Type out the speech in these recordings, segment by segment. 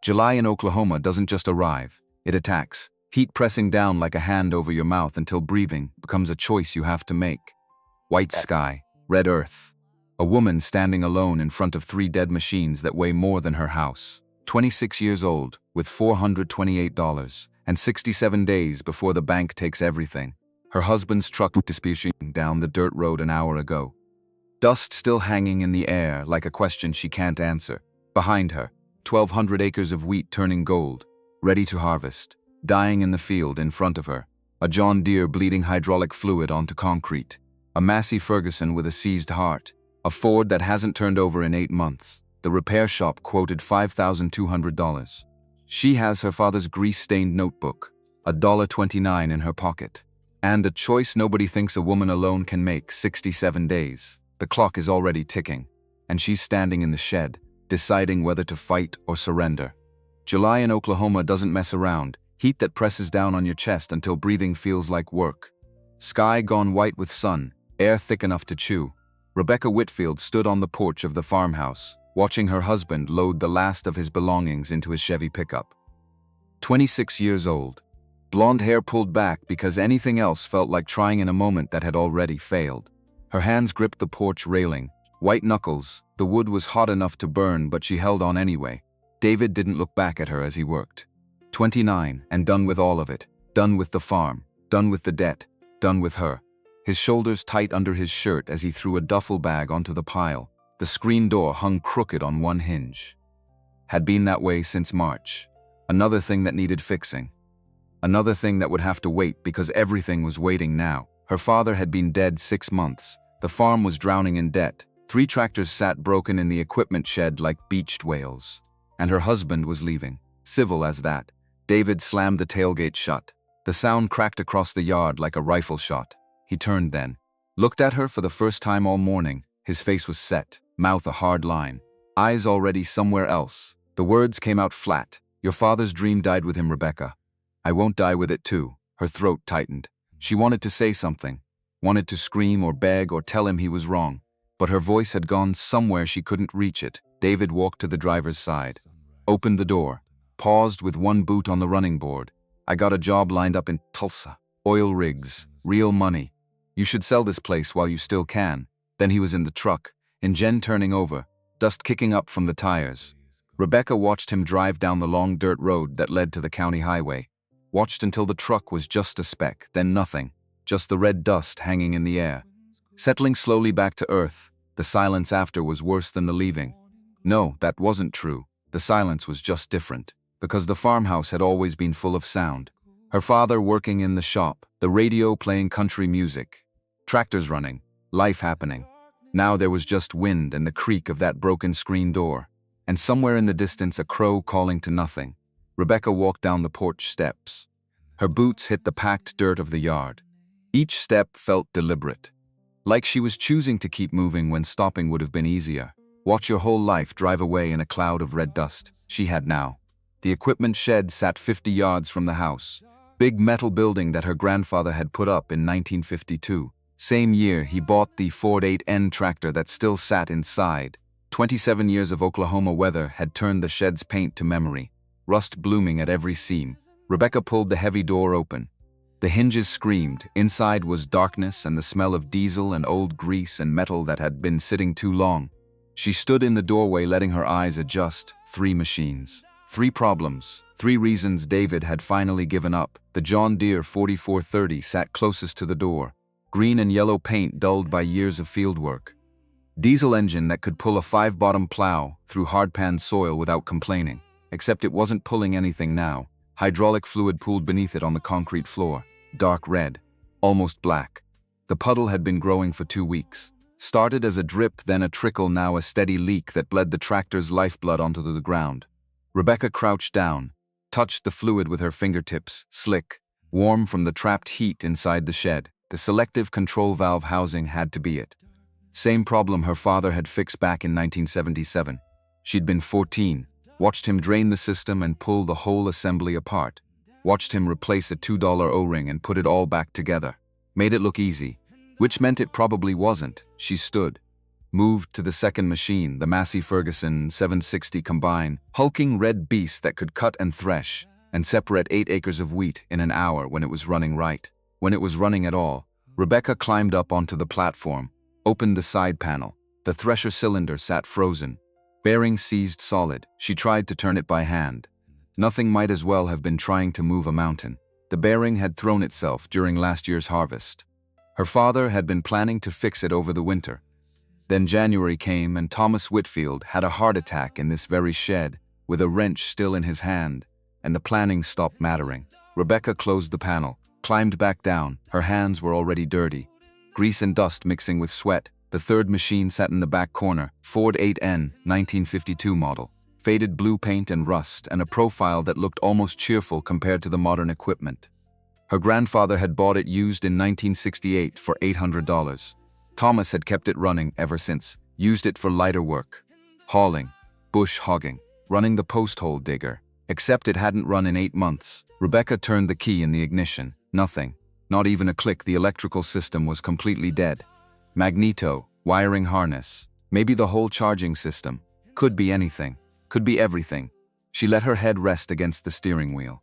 July in Oklahoma doesn't just arrive, it attacks, heat pressing down like a hand over your mouth until breathing becomes a choice you have to make. White sky, red earth. A woman standing alone in front of 3 dead machines that weigh more than her house. 26 years old, with $428, and 67 days before the bank takes everything. Her husband's truck disappearing down the dirt road an hour ago. Dust still hanging in the air like a question she can't answer. Behind her, 1,200 acres of wheat turning gold, ready to harvest. Dying in the field in front of her. A John Deere bleeding hydraulic fluid onto concrete. A Massey Ferguson with a seized heart. A Ford that hasn't turned over in 8 months. The repair shop quoted $5,200. She has her father's grease-stained notebook, $1.29 in her pocket. And a choice nobody thinks a woman alone can make, 67 days. The clock is already ticking, and she's standing in the shed, deciding whether to fight or surrender. July in Oklahoma doesn't mess around, heat that presses down on your chest until breathing feels like work. Sky gone white with sun, air thick enough to chew. Rebecca Whitfield stood on the porch of the farmhouse, watching her husband load the last of his belongings into his Chevy pickup. 26 years old. Blonde hair pulled back because anything else felt like trying in a moment that had already failed. Her hands gripped the porch railing, white knuckles. The wood was hot enough to burn, but she held on anyway. David didn't look back at her as he worked. 29, and done with all of it. Done with the farm. Done with the debt. Done with her. His shoulders tight under his shirt as he threw a duffel bag onto the pile. The screen door hung crooked on one hinge. Had been that way since March. Another thing that needed fixing. Another thing that would have to wait because everything was waiting now. Her father had been dead 6 months. The farm was drowning in debt. 3 tractors sat broken in the equipment shed like beached whales. And her husband was leaving. Civil as that. David slammed the tailgate shut. The sound cracked across the yard like a rifle shot. He turned then. Looked at her for the first time all morning. His face was set, mouth a hard line. Eyes already somewhere else. The words came out flat. Your father's dream died with him, Rebecca. I won't die with it too. Her throat tightened. She wanted to say something. Wanted to scream or beg or tell him he was wrong. But her voice had gone somewhere she couldn't reach it. David walked to the driver's side. Opened the door. Paused with one boot on the running board. I got a job lined up in Tulsa. Oil rigs. Real money. You should sell this place while you still can. Then he was in the truck, engine turning over, dust kicking up from the tires. Rebecca watched him drive down the long dirt road that led to the county highway. Watched until the truck was just a speck, then nothing. Just the red dust hanging in the air. Settling slowly back to earth, the silence after was worse than the leaving. No, that wasn't true. The silence was just different. Because the farmhouse had always been full of sound. Her father working in the shop, the radio playing country music. Tractors running, life happening. Now there was just wind and the creak of that broken screen door. And somewhere in the distance a crow calling to nothing. Rebecca walked down the porch steps. Her boots hit the packed dirt of the yard. Each step felt deliberate. Like she was choosing to keep moving when stopping would have been easier. Watch your whole life drive away in a cloud of red dust. She had now. The equipment shed sat 50 yards from the house. Big metal building that her grandfather had put up in 1952. Same year he bought the Ford 8N tractor that still sat inside. 27 years of Oklahoma weather had turned the shed's paint to memory. Rust blooming at every seam. Rebecca pulled the heavy door open. The hinges screamed. Inside was darkness and the smell of diesel and old grease and metal that had been sitting too long. She stood in the doorway letting her eyes adjust. 3 machines. 3 problems. 3 reasons David had finally given up. The John Deere 4430 sat closest to the door. Green and yellow paint dulled by years of field work. Diesel engine that could pull a 5-bottom plow through hard-pan soil without complaining. Except it wasn't pulling anything now. Hydraulic fluid pooled beneath it on the concrete floor. Dark red. Almost black. The puddle had been growing for 2 weeks. Started as a drip, then a trickle, now a steady leak that bled the tractor's lifeblood onto the ground. Rebecca crouched down, touched the fluid with her fingertips, slick, warm from the trapped heat inside the shed. The selective control valve housing had to be it. Same problem her father had fixed back in 1977. She'd been 14, watched him drain the system and pull the whole assembly apart. Watched him replace a $2 O-ring and put it all back together. Made it look easy, which meant it probably wasn't. She stood, moved to the second machine, the Massey Ferguson 760 combine, hulking red beast that could cut and thresh and separate 8 acres of wheat in an hour when it was running right. When it was running at all, Rebecca climbed up onto the platform, opened the side panel. The thresher cylinder sat frozen. Bearing seized solid. She tried to turn it by hand. Nothing might as well have been trying to move a mountain. The bearing had thrown itself during last year's harvest. Her father had been planning to fix it over the winter. Then January came and Thomas Whitfield had a heart attack in this very shed, with a wrench still in his hand, and the planning stopped mattering. Rebecca closed the panel, climbed back down. Her hands were already dirty, grease and dust mixing with sweat. The third machine sat in the back corner, Ford 8N, 1952 model. Faded blue paint and rust, and a profile that looked almost cheerful compared to the modern equipment. Her grandfather had bought it used in 1968 for $800. Thomas had kept it running ever since, used it for lighter work. Hauling, bush hogging, running the post hole digger. Except it hadn't run in 8 months. Rebecca turned the key in the ignition. Nothing. Not even a click. The electrical system was completely dead. Magneto, wiring harness. Maybe the whole charging system. Could be anything. Could be everything. She let her head rest against the steering wheel.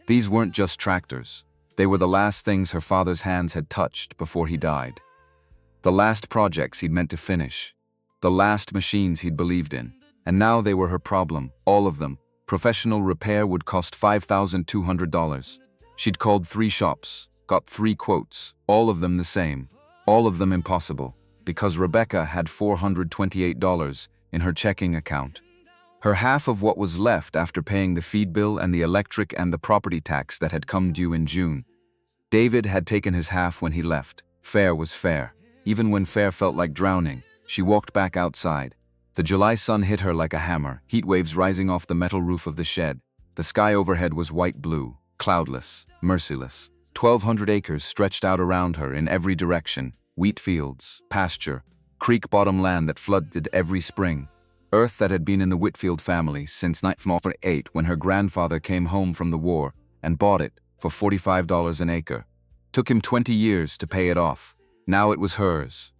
These weren't just tractors. They were the last things her father's hands had touched before he died. The last projects he'd meant to finish. The last machines he'd believed in. And now they were her problem, all of them. Professional repair would cost $5,200. She'd called 3 shops, got 3 quotes, all of them the same, all of them impossible, because Rebecca had $428 in her checking account. Her half of what was left after paying the feed bill and the electric and the property tax that had come due in June. David had taken his half when he left. Fair was fair. Even when fair felt like drowning, she walked back outside. The July sun hit her like a hammer, heat waves rising off the metal roof of the shed. The sky overhead was white-blue, cloudless, merciless. 1,200 acres stretched out around her in every direction. Wheat fields, pasture, creek-bottom land that flooded every spring. Earth that had been in the Whitfield family since 1908 when her grandfather came home from the war and bought it for $45 an acre. Took him 20 years to pay it off. Now it was hers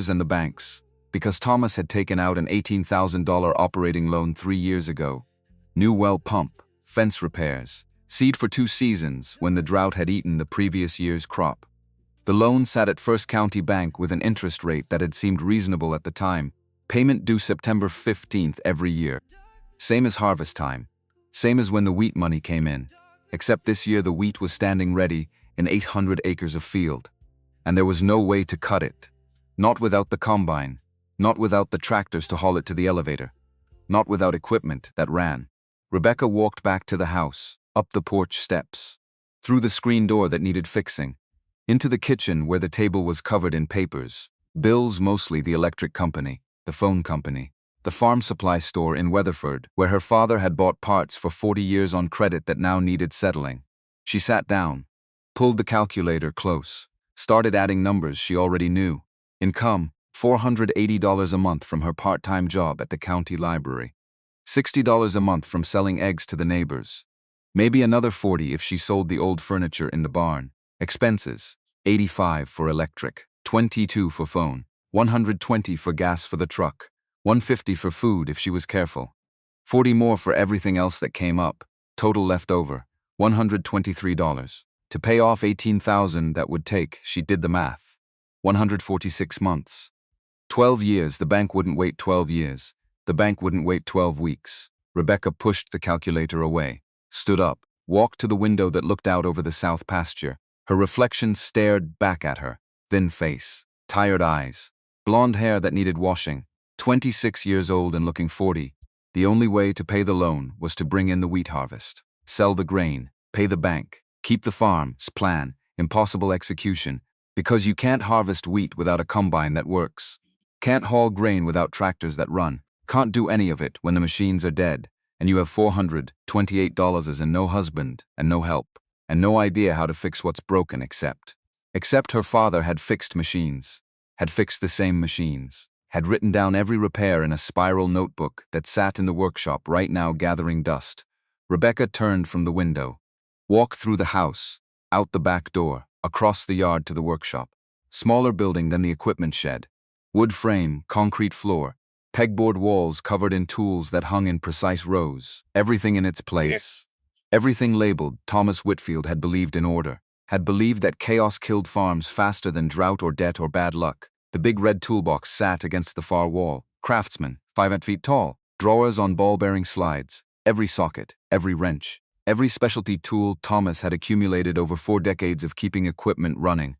and the bank's. Because Thomas had taken out an $18,000 operating loan 3 years ago. New well pump, fence repairs, seed for 2 seasons when the drought had eaten the previous year's crop. The loan sat at First County Bank with an interest rate that had seemed reasonable at the time. Payment due September 15th every year. Same as harvest time. Same as when the wheat money came in. Except this year the wheat was standing ready in 800 acres of field. And there was no way to cut it. Not without the combine. Not without the tractors to haul it to the elevator. Not without equipment that ran. Rebecca walked back to the house, up the porch steps, through the screen door that needed fixing, into the kitchen where the table was covered in papers, bills, mostly the electric company, the phone company, the farm supply store in Weatherford where her father had bought parts for 40 years on credit that now needed settling. She sat down, pulled the calculator close, started adding numbers she already knew. Income, $480 a month from her part-time job at the county library. $60 a month from selling eggs to the neighbors. Maybe another $40 if she sold the old furniture in the barn. Expenses, $85 for electric, $22 for phone, $120 for gas for the truck, $150 for food if she was careful. $40 more for everything else that came up. Total left over, $123. To pay off $18,000 that would take, she did the math, 146 months. 12 years, the bank wouldn't wait 12 years. The bank wouldn't wait 12 weeks. Rebecca pushed the calculator away, stood up, walked to the window that looked out over the south pasture. Her reflection stared back at her. Thin face, tired eyes, blonde hair that needed washing. 26 years old and looking 40. The only way to pay the loan was to bring in the wheat harvest, sell the grain, pay the bank, keep the farm's plan, impossible execution, because you can't harvest wheat without a combine that works. Can't haul grain without tractors that run. Can't do any of it when the machines are dead, and you have $428 and no husband, and no help, and no idea how to fix what's broken except her father had fixed machines, had fixed the same machines, had written down every repair in a spiral notebook that sat in the workshop right now gathering dust. Rebecca turned from the window, walked through the house, out the back door, across the yard to the workshop. Smaller building than the equipment shed. Wood frame, concrete floor, pegboard walls covered in tools that hung in precise rows. Everything in its place. Everything labeled. Thomas Whitfield had believed in order, had believed that chaos killed farms faster than drought or debt or bad luck. The big red toolbox sat against the far wall. Craftsman, 5 feet tall. Drawers on ball-bearing slides. Every socket, every wrench, every specialty tool Thomas had accumulated over 4 decades of keeping equipment running.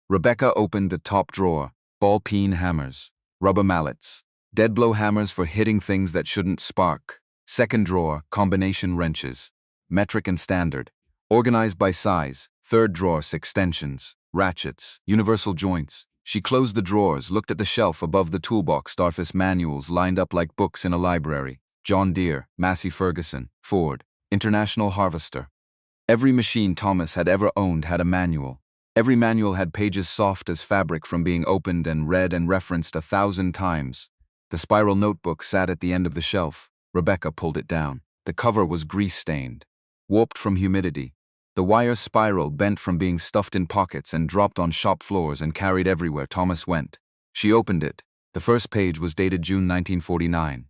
Rebecca opened the top drawer. Ball-peen hammers, rubber mallets, dead-blow hammers for hitting things that shouldn't spark. Second drawer, combination wrenches, metric and standard, organized by size. Third drawer, extensions, ratchets, universal joints. She closed the drawers, looked at the shelf above the toolbox. Starfus manuals lined up like books in a library. John Deere, Massey Ferguson, Ford, International Harvester. Every machine Thomas had ever owned had a manual. Every manual had pages soft as fabric from being opened and read and referenced 1,000 times. The spiral notebook sat at the end of the shelf. Rebecca pulled it down. The cover was grease-stained, warped from humidity. The wire spiral bent from being stuffed in pockets and dropped on shop floors and carried everywhere Thomas went. She opened it. The first page was dated June 1949.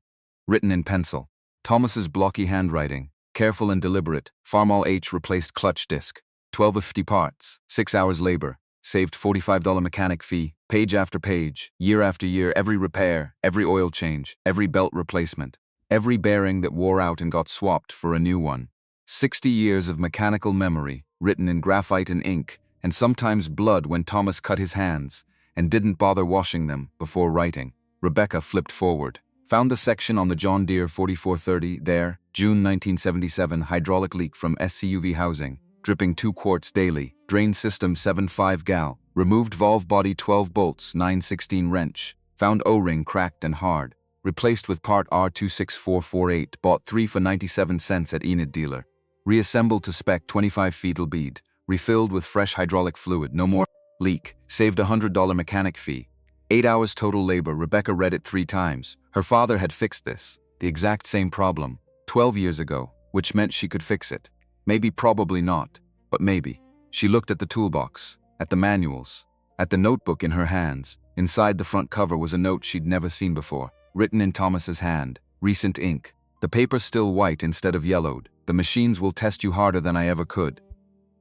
Written in pencil. Thomas's blocky handwriting, careful and deliberate. Farmall H replaced clutch disc. 12 of 50 parts, 6 hours labor, saved $45 mechanic fee, page after page, year after year, every repair, every oil change, every belt replacement, every bearing that wore out and got swapped for a new one. 60 years of mechanical memory, written in graphite and ink, and sometimes blood when Thomas cut his hands, and didn't bother washing them before writing. Rebecca flipped forward, found the section on the John Deere 4430, there, June 1977, hydraulic leak from SCUV housing. Dripping 2 quarts daily, drain system 7.5 gal, removed valve body 12 bolts 9/16 wrench, found O-ring cracked and hard, replaced with part R26448, bought 3 for 97 cents at Enid dealer, reassembled to spec 25 fetal bead, refilled with fresh hydraulic fluid, no more leak, saved $100 mechanic fee, 8 hours total labor. Rebecca read it 3 times. Her father had fixed this, the exact same problem, 12 years ago, which meant she could fix it. Maybe, probably not, but maybe. She looked at the toolbox, at the manuals, at the notebook in her hands. Inside the front cover was a note she'd never seen before, written in Thomas's hand, recent ink. The paper still white instead of yellowed. The machines will test you harder than I ever could.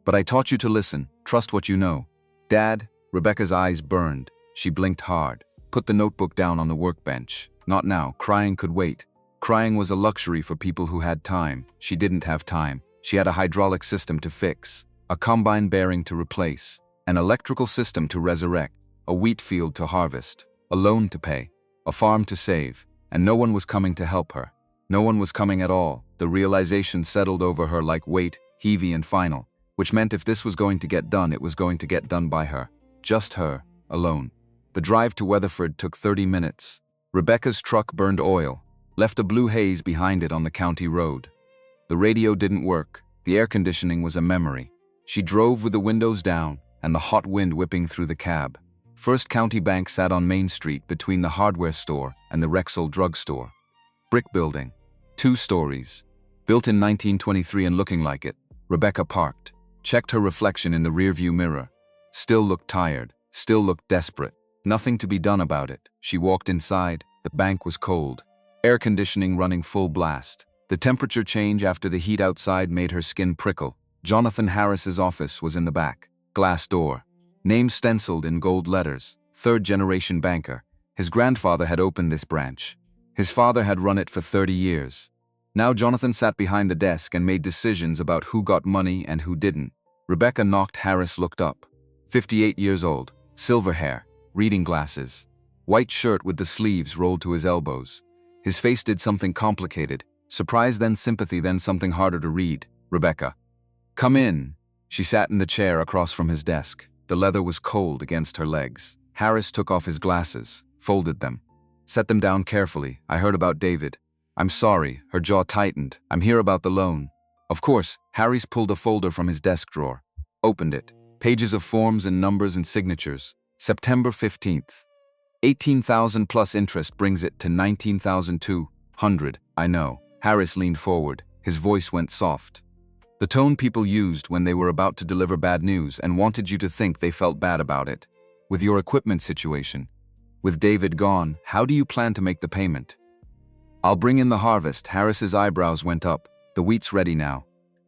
But I taught you to listen, trust what you know. Dad, Rebecca's eyes burned. She blinked hard, put the notebook down on the workbench. Not now, crying could wait. Crying was a luxury for people who had time. She didn't have time. She had a hydraulic system to fix, a combine bearing to replace, an electrical system to resurrect, a wheat field to harvest, a loan to pay, a farm to save, and no one was coming to help her. No one was coming at all. The realization settled over her like weight, heavy and final, which meant if this was going to get done, it was going to get done by her. Just her, alone. The drive to Weatherford took 30 minutes. Rebecca's truck burned oil, left a blue haze behind it on the county road. The radio didn't work. The air conditioning was a memory. She drove with the windows down and the hot wind whipping through the cab. First County Bank sat on Main Street between the hardware store and the Rexall drugstore. Brick building, 2 stories. Built in 1923 and looking like it. Rebecca parked, checked her reflection in the rearview mirror. Still looked tired, still looked desperate. Nothing to be done about it. She walked inside. The bank was cold. Air conditioning running full blast. The temperature change after the heat outside made her skin prickle. Jonathan Harris's office was in the back. Glass door. Name stenciled in gold letters. 3rd-generation banker. His grandfather had opened this branch. His father had run it for 30 years. Now Jonathan sat behind the desk and made decisions about who got money and who didn't. Rebecca knocked. Harris looked up. 58 years old. Silver hair. Reading glasses. White shirt with the sleeves rolled to his elbows. His face did something complicated. Surprise, then sympathy, then something harder to read. Rebecca. Come in. She sat in the chair across from his desk. The leather was cold against her legs. Harris took off his glasses, folded them, set them down carefully. I heard about David. I'm sorry. Her jaw tightened. I'm here about the loan. Of course. Harris pulled a folder from his desk drawer. Opened it. Pages of forms and numbers and signatures. September 15th. 18,000 plus interest brings it to 19,200. I know. Harris leaned forward. His voice went soft. The tone people used when they were about to deliver bad news and wanted you to think they felt bad about it. With your equipment situation. With David gone, how do you plan to make the payment? I'll bring in the harvest. Harris's eyebrows went up. The wheat's ready now.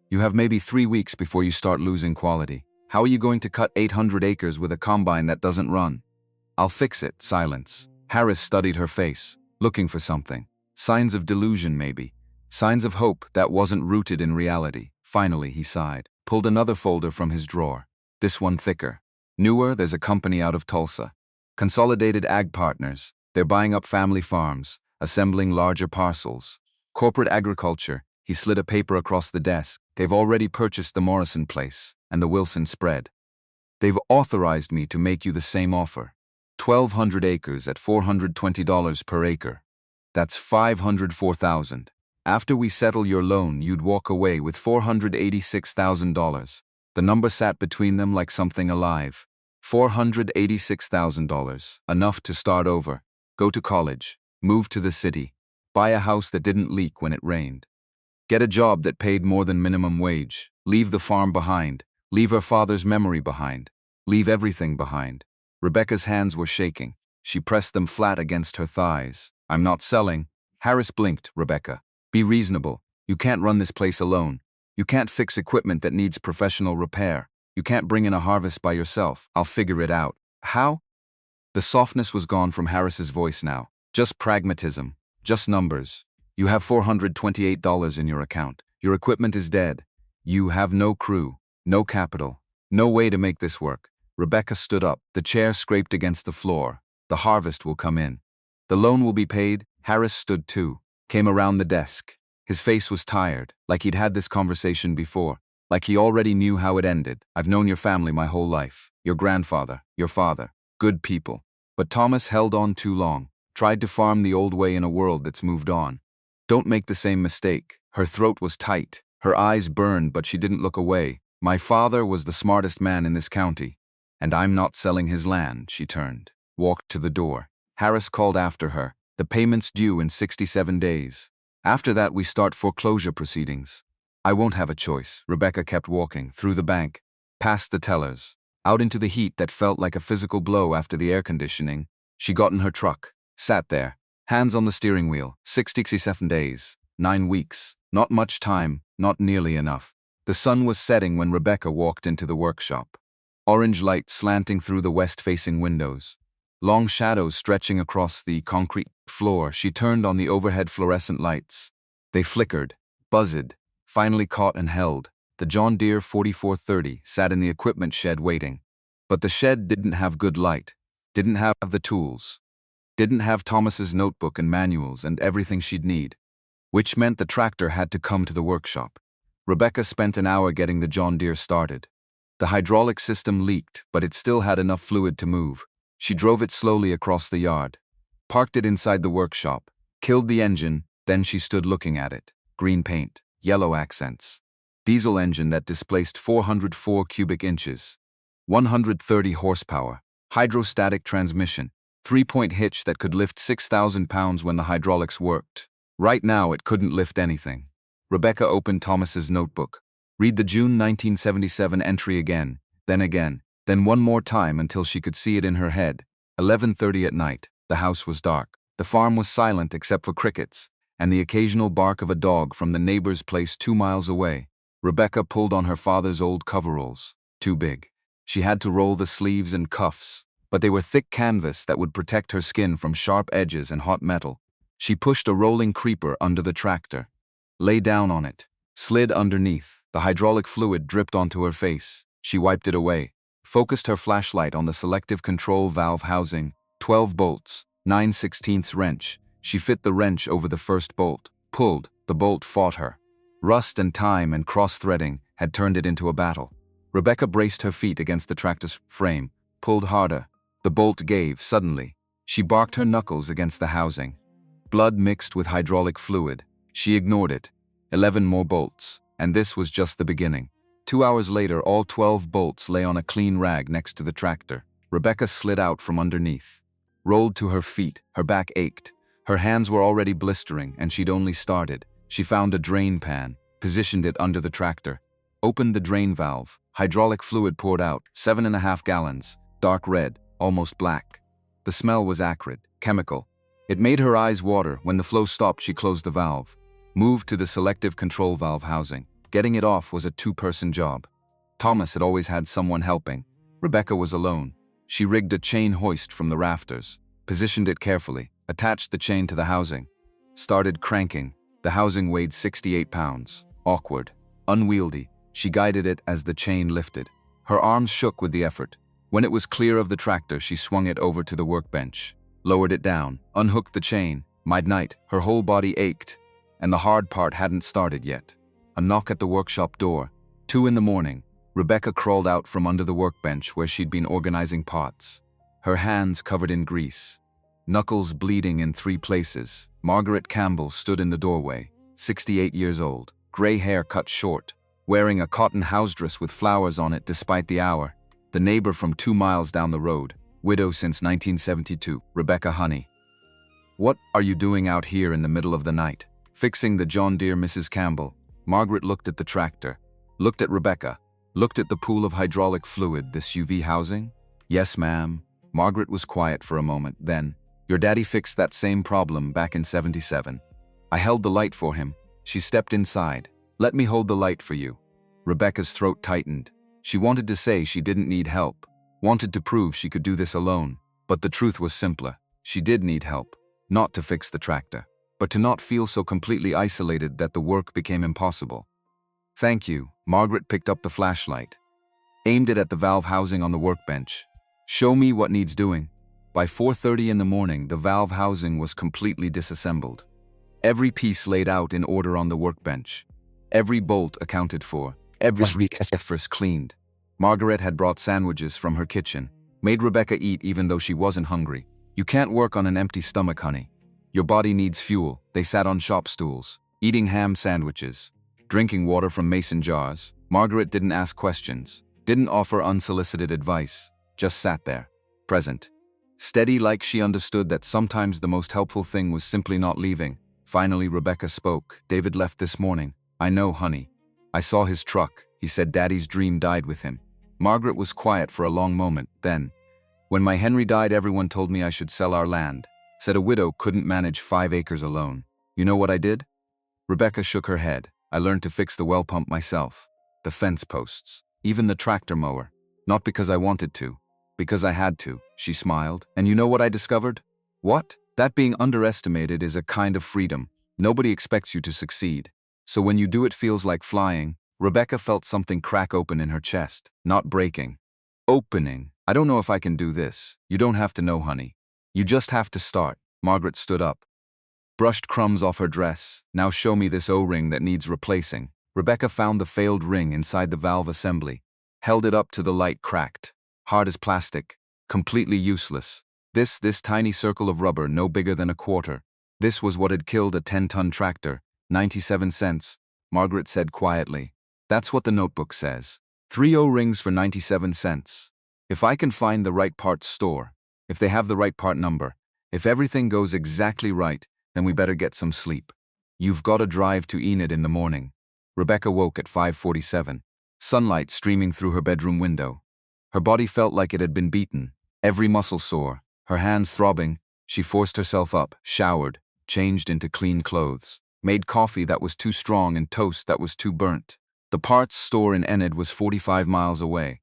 You have maybe 3 weeks before you start losing quality. How are you going to cut 800 acres with a combine that doesn't run? I'll fix it. Silence. Harris studied her face, looking for something. Signs of delusion, maybe. Signs of hope that wasn't rooted in reality. Finally, he sighed, pulled another folder from his drawer. This one thicker. Newer, there's a company out of Tulsa. Consolidated Ag Partners. They're buying up family farms, assembling larger parcels. Corporate agriculture. He slid a paper across the desk. They've already purchased the Morrison place and the Wilson spread. They've authorized me to make you the same offer. 1,200 acres at $420 per acre. That's $504,000. After we settle your loan, you'd walk away with $486,000. The number sat between them like something alive. $486,000. Enough to start over. Go to college. Move to the city. Buy a house that didn't leak when it rained. Get a job that paid more than minimum wage. Leave the farm behind. Leave her father's memory behind. Leave everything behind. Rebecca's hands were shaking. She pressed them flat against her thighs. I'm not selling. Harris blinked. Rebecca, be reasonable. You can't run this place alone. You can't fix equipment that needs professional repair. You can't bring in a harvest by yourself. I'll figure it out. How? The softness was gone from Harris's voice now. Just pragmatism. Just numbers. You have $428 in your account. Your equipment is dead. You have no crew, no capital, no way to make this work. Rebecca stood up. The chair scraped against the floor. The harvest will come in. The loan will be paid. Harris stood too, came around the desk. His face was tired, like he'd had this conversation before, like he already knew how it ended. I've known your family my whole life. Your grandfather, your father, good people. But Thomas held on too long, tried to farm the old way in a world that's moved on. Don't make the same mistake. Her throat was tight. Her eyes burned, but she didn't look away. My father was the smartest man in this county. And I'm not selling his land. She turned, walked to the door. Harris called after her. The payment's due in 67 days. After that, we start foreclosure proceedings. I won't have a choice. Rebecca kept walking, through the bank, past the tellers, out into the heat that felt like a physical blow after the air conditioning. She got in her truck, sat there, hands on the steering wheel. 67 days, 9 weeks. Not much time, not nearly enough. The sun was setting when Rebecca walked into the workshop. Orange light slanting through the west-facing windows. Long shadows stretching across the concrete floor. She turned on the overhead fluorescent lights. They flickered, buzzed, finally caught and held. The John Deere 4430 sat in the equipment shed waiting. But the shed didn't have good light, didn't have the tools, didn't have Thomas's notebook and manuals and everything she'd need, which meant the tractor had to come to the workshop. Rebecca spent an hour getting the John Deere started. The hydraulic system leaked, but it still had enough fluid to move. She drove it slowly across the yard, parked it inside the workshop, killed the engine, then she stood looking at it. Green paint, yellow accents. Diesel engine that displaced 404 cubic inches. 130 horsepower. Hydrostatic transmission. 3-point hitch that could lift 6,000 pounds when the hydraulics worked. Right now it couldn't lift anything. Rebecca opened Thomas's notebook. Read the June 1977 entry again, then one more time until she could see it in her head. 11:30 at night. The house was dark. The farm was silent except for crickets and the occasional bark of a dog from the neighbor's place 2 miles away. Rebecca pulled on her father's old coveralls. Too big. She had to roll the sleeves and cuffs, but they were thick canvas that would protect her skin from sharp edges and hot metal. She pushed a rolling creeper under the tractor, lay down on it, slid underneath. The hydraulic fluid dripped onto her face. She wiped it away, focused her flashlight on the selective control valve housing. 12 bolts, 9/16 wrench. She fit the wrench over the first bolt, pulled. The bolt fought her. Rust and time and cross-threading had turned it into a battle. Rebecca braced her feet against the tractor's frame, pulled harder. The bolt gave suddenly. She barked her knuckles against the housing. Blood mixed with hydraulic fluid. She ignored it. 11 more bolts, and this was just the beginning. 2 hours later, all 12 bolts lay on a clean rag next to the tractor. Rebecca slid out from underneath, rolled to her feet. Her back ached. Her hands were already blistering, and she'd only started. She found a drain pan, positioned it under the tractor, opened the drain valve. Hydraulic fluid poured out, 7.5 gallons, dark red, almost black. The smell was acrid, chemical. It made her eyes water. When the flow stopped, she closed the valve. Moved to the selective control valve housing. Getting it off was a two-person job. Thomas had always had someone helping. Rebecca was alone. She rigged a chain hoist from the rafters, positioned it carefully, attached the chain to the housing, started cranking. The housing weighed 68 pounds. Awkward, unwieldy, she guided it as the chain lifted. Her arms shook with the effort. When it was clear of the tractor, she swung it over to the workbench, lowered it down, unhooked the chain. Midnight, her whole body ached, and the hard part hadn't started yet. A knock at the workshop door. 2 in the morning. Rebecca crawled out from under the workbench where she'd been organizing parts. Her hands covered in grease, knuckles bleeding in 3 places. Margaret Campbell stood in the doorway, 68 years old, gray hair cut short, wearing a cotton housedress with flowers on it despite the hour. The neighbor from 2 miles down the road, widow since 1972, Rebecca Honey. "What are you doing out here in the middle of the night?" "Fixing the John Deere, Mrs. Campbell." Margaret looked at the tractor, looked at Rebecca, looked at the pool of hydraulic fluid, this UV housing. "Yes, ma'am." Margaret was quiet for a moment, then, "Your daddy fixed that same problem back in '77. I held the light for him." She stepped inside. "Let me hold the light for you." Rebecca's throat tightened. She wanted to say she didn't need help, wanted to prove she could do this alone, but the truth was simpler. She did need help, not to fix the tractor, but to not feel so completely isolated that the work became impossible. "Thank you." Margaret picked up the flashlight, aimed it at the valve housing on the workbench. "Show me what needs doing." By 4:30 in the morning, the valve housing was completely disassembled. Every piece laid out in order on the workbench. Every bolt accounted for. Every surface cleaned. Margaret had brought sandwiches from her kitchen, made Rebecca eat even though she wasn't hungry. "You can't work on an empty stomach, honey. Your body needs fuel." They sat on shop stools, eating ham sandwiches, drinking water from mason jars. Margaret didn't ask questions, didn't offer unsolicited advice, just sat there, present. Steady, like she understood that sometimes the most helpful thing was simply not leaving. Finally, Rebecca spoke. "David left this morning." "I know, honey. I saw his truck. He said Daddy's dream died with him." Margaret was quiet for a long moment. Then, "When my Henry died, everyone told me I should sell our land. Said a widow couldn't manage 5 acres alone. You know what I did?" Rebecca shook her head. "I learned to fix the well pump myself. The fence posts. Even the tractor mower. Not because I wanted to. Because I had to." She smiled. "And you know what I discovered?" "What?" "That being underestimated is a kind of freedom. Nobody expects you to succeed. So when you do, it feels like flying." Rebecca felt something crack open in her chest. Not breaking. Opening. "I don't know if I can do this." "You don't have to know, honey. You just have to start." Margaret stood up, brushed crumbs off her dress. "Now show me this O-ring that needs replacing." Rebecca found the failed ring inside the valve assembly, held it up to the light. Cracked. Hard as plastic. Completely useless. This tiny circle of rubber, no bigger than a quarter. This was what had killed a 10-ton tractor. 97 cents, Margaret said quietly. "That's what the notebook says. 3 O-rings for 97 cents. If I can find the right parts store, if they have the right part number, if everything goes exactly right, then we better get some sleep. You've got to drive to Enid in the morning." Rebecca woke at 5:47. Sunlight streaming through her bedroom window. Her body felt like it had been beaten, every muscle sore, her hands throbbing. She forced herself up, showered, changed into clean clothes, made coffee that was too strong and toast that was too burnt. The parts store in Enid was 45 miles away.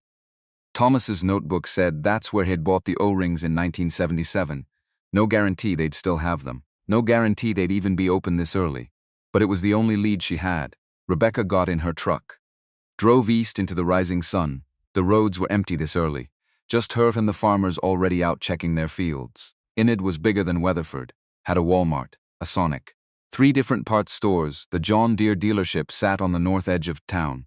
Thomas's notebook said that's where he'd bought the O-rings in 1977. No guarantee they'd still have them. No guarantee they'd even be open this early. But it was the only lead she had. Rebecca got in her truck, drove east into the rising sun. The roads were empty this early. Just her and the farmers already out checking their fields. Enid was bigger than Weatherford, had a Walmart, a Sonic, 3 different parts stores. The John Deere dealership sat on the north edge of town.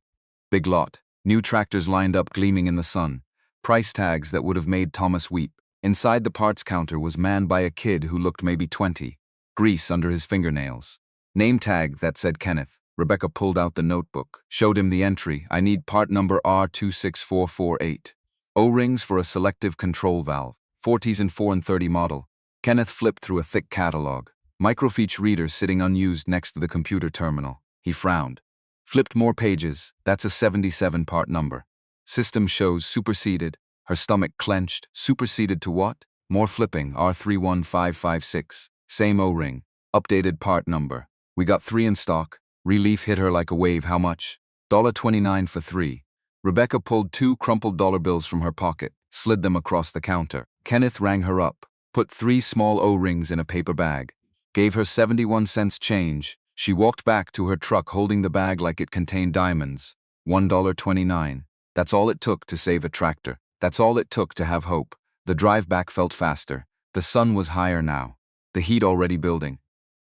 Big lot, new tractors lined up gleaming in the sun, price tags that would have made Thomas weep. Inside the parts counter was manned by a kid who looked maybe 20, grease under his fingernails. Name tag that said Kenneth. Rebecca pulled out the notebook, showed him the entry. "I need part number R26448. O-rings for a selective control valve, 40s and 4 and 30 model." Kenneth flipped through a thick catalog, microfiche reader sitting unused next to the computer terminal. He frowned, flipped more pages. "That's a 77 part number. System shows superseded." Her stomach clenched. Superseded to what? More flipping, R31556. Same O-ring. Updated part number. We got 3 in stock. Relief hit her like a wave. How much? $29 for 3. Rebecca pulled 2 crumpled dollar bills from her pocket, slid them across the counter. Kenneth rang her up, put 3 small O-rings in a paper bag, gave her 71 cents change. She walked back to her truck holding the bag like it contained diamonds. $1.29. That's all it took to save a tractor. That's all it took to have hope. The drive back felt faster. The sun was higher now. The heat already building.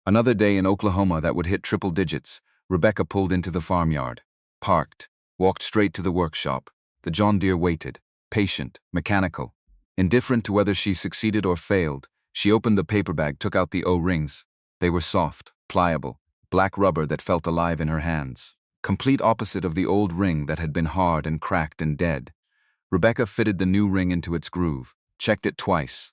Another day in Oklahoma that would hit triple digits. Rebecca pulled into the farmyard. Parked. Walked straight to the workshop. The John Deere waited. Patient. Mechanical. Indifferent to whether she succeeded or failed. She opened the paper bag, took out the O-rings. They were soft, pliable, black rubber that felt alive in her hands. Complete opposite of the old ring that had been hard and cracked and dead. Rebecca fitted the new ring into its groove, checked it twice,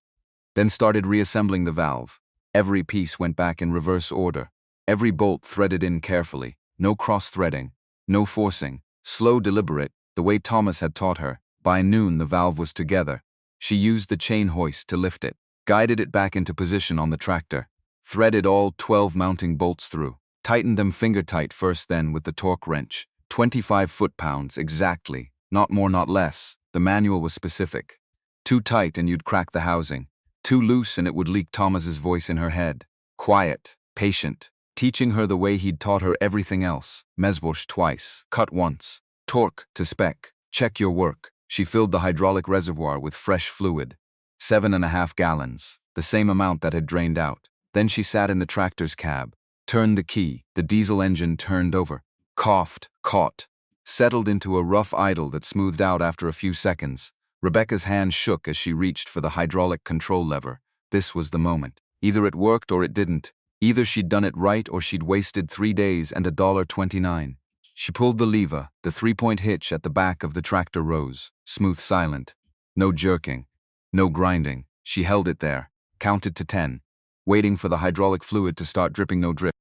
then started reassembling the valve. Every piece went back in reverse order, every bolt threaded in carefully, no cross-threading, no forcing, slow, deliberate, the way Thomas had taught her. By noon the valve was together. She used the chain hoist to lift it, guided it back into position on the tractor, threaded all 12 mounting bolts through, tightened them finger-tight first, then with the torque wrench. 25 foot-pounds exactly, not more not less. The manual was specific. Too tight and you'd crack the housing. Too loose and it would leak. Thomas's voice in her head. Quiet, patient, teaching her the way he'd taught her everything else. Mesbush twice, cut once, torque to spec, check your work. She filled the hydraulic reservoir with fresh fluid. 7.5 gallons, the same amount that had drained out. Then she sat in the tractor's cab, turned the key, the diesel engine turned over, coughed, caught, settled into a rough idle that smoothed out after a few seconds. Rebecca's hand shook as she reached for the hydraulic control lever. This was the moment. Either it worked or it didn't. Either she'd done it right or she'd wasted 3 days and $1.29. She pulled the lever. The 3-point hitch at the back of the tractor rose, smooth, silent. No jerking, no grinding. She held it there, counted to 10, waiting for the hydraulic fluid to start dripping. No drip.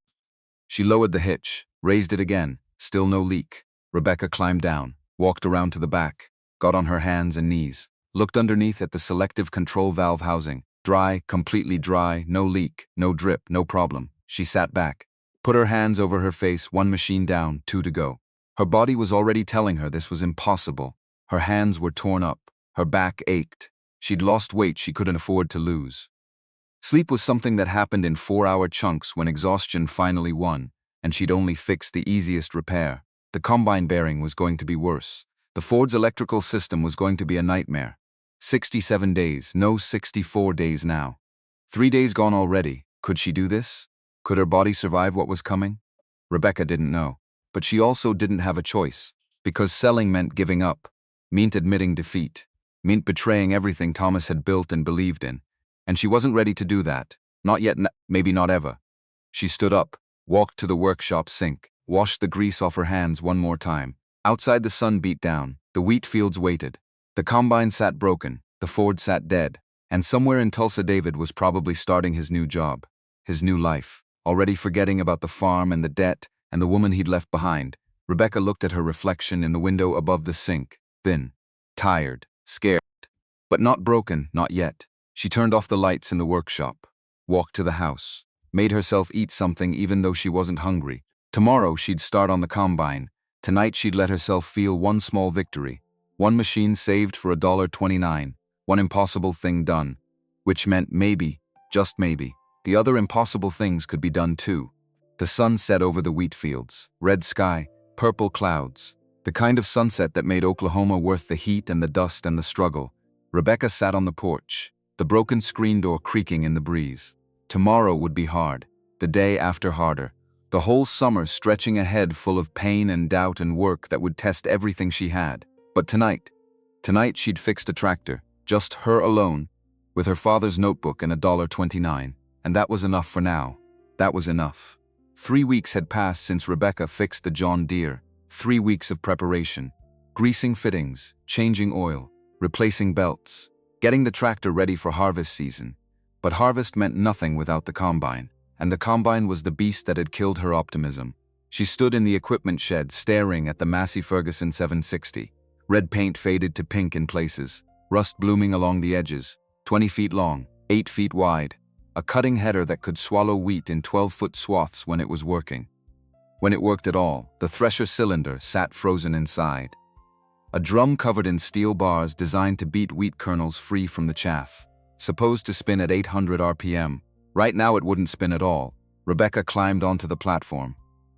She lowered the hitch, raised it again, still no leak. Rebecca climbed down, walked around to the back, got on her hands and knees, looked underneath at the selective control valve housing. Dry, completely dry, no leak, no drip, no problem. She sat back, put her hands over her face, 1 machine down, 2 to go. Her body was already telling her this was impossible. Her hands were torn up, her back ached. She'd lost weight she couldn't afford to lose. Sleep was something that happened in 4-hour chunks when exhaustion finally won, and she'd only fixed the easiest repair. The combine bearing was going to be worse. The Ford's electrical system was going to be a nightmare. 67 days, no 64 days now. 3 days gone already. Could she do this? Could her body survive what was coming? Rebecca didn't know. But she also didn't have a choice. Because selling meant giving up, meant admitting defeat, meant betraying everything Thomas had built and believed in. And she wasn't ready to do that. Not yet, maybe not ever. She stood up, walked to the workshop sink, washed the grease off her hands one more time. Outside the sun beat down, the wheat fields waited. The combine sat broken, the Ford sat dead, and somewhere in Tulsa David was probably starting his new job, his new life, already forgetting about the farm and the debt and the woman he'd left behind. Rebecca looked at her reflection in the window above the sink, thin, tired, scared, but not broken, not yet. She turned off the lights in the workshop, walked to the house, made herself eat something even though she wasn't hungry. Tomorrow she'd start on the combine. Tonight she'd let herself feel one small victory, one machine saved for $1.29, one impossible thing done, which meant maybe, just maybe, the other impossible things could be done too. The sun set over the wheat fields, red sky, purple clouds, the kind of sunset that made Oklahoma worth the heat and the dust and the struggle. Rebecca sat on the porch, the broken screen door creaking in the breeze. Tomorrow would be hard, the day after harder. The whole summer stretching ahead full of pain and doubt and work that would test everything she had. But tonight she'd fixed a tractor, just her alone, with her father's notebook and $1.29, and that was enough for now. That was enough. 3 weeks had passed since Rebecca fixed the John Deere. 3 weeks of preparation, greasing fittings, changing oil, replacing belts, getting the tractor ready for harvest season. But harvest meant nothing without the combine. And the combine was the beast that had killed her optimism. She stood in the equipment shed staring at the Massey Ferguson 760. Red paint faded to pink in places, rust blooming along the edges. 20 feet long, 8 feet wide. A cutting header that could swallow wheat in 12-foot swaths when it was working. When it worked at all, the thresher cylinder sat frozen inside. A drum covered in steel bars designed to beat wheat kernels free from the chaff. Supposed to spin at 800 RPM. Right now it wouldn't spin at all. Rebecca climbed onto the platform,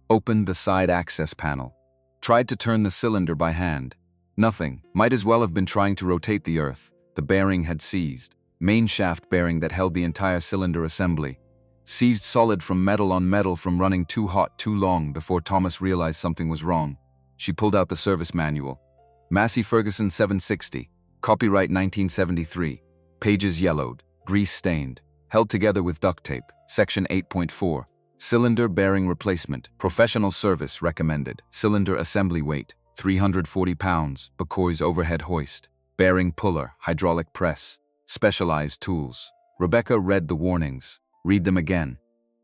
opened the side access panel, tried to turn the cylinder by hand. Nothing. Might as well have been trying to rotate the earth. The bearing had seized. Main shaft bearing that held the entire cylinder assembly. Seized solid from metal on metal from running too hot too long before Thomas realized something was wrong. She pulled out the service manual. Massey Ferguson 760. Copyright 1973. Pages yellowed, grease stained, held together with duct tape. Section 8.4. Cylinder bearing replacement. Professional service recommended. Cylinder assembly weight, 340 pounds. Becoy's overhead hoist. Bearing puller, hydraulic press. Specialized tools. Rebecca read the warnings. Read them again.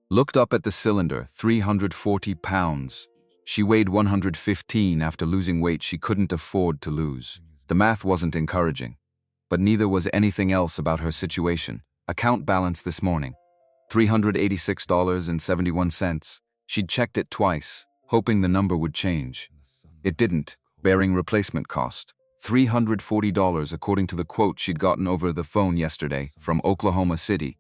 Looked up at the cylinder, 340 pounds. She weighed 115 after losing weight she couldn't afford to lose. The math wasn't encouraging. But neither was anything else about her situation. Account balance this morning, $386.71. She'd checked it twice, hoping the number would change. It didn't. Bearing replacement cost $340 according to the quote she'd gotten over the phone yesterday from Oklahoma City,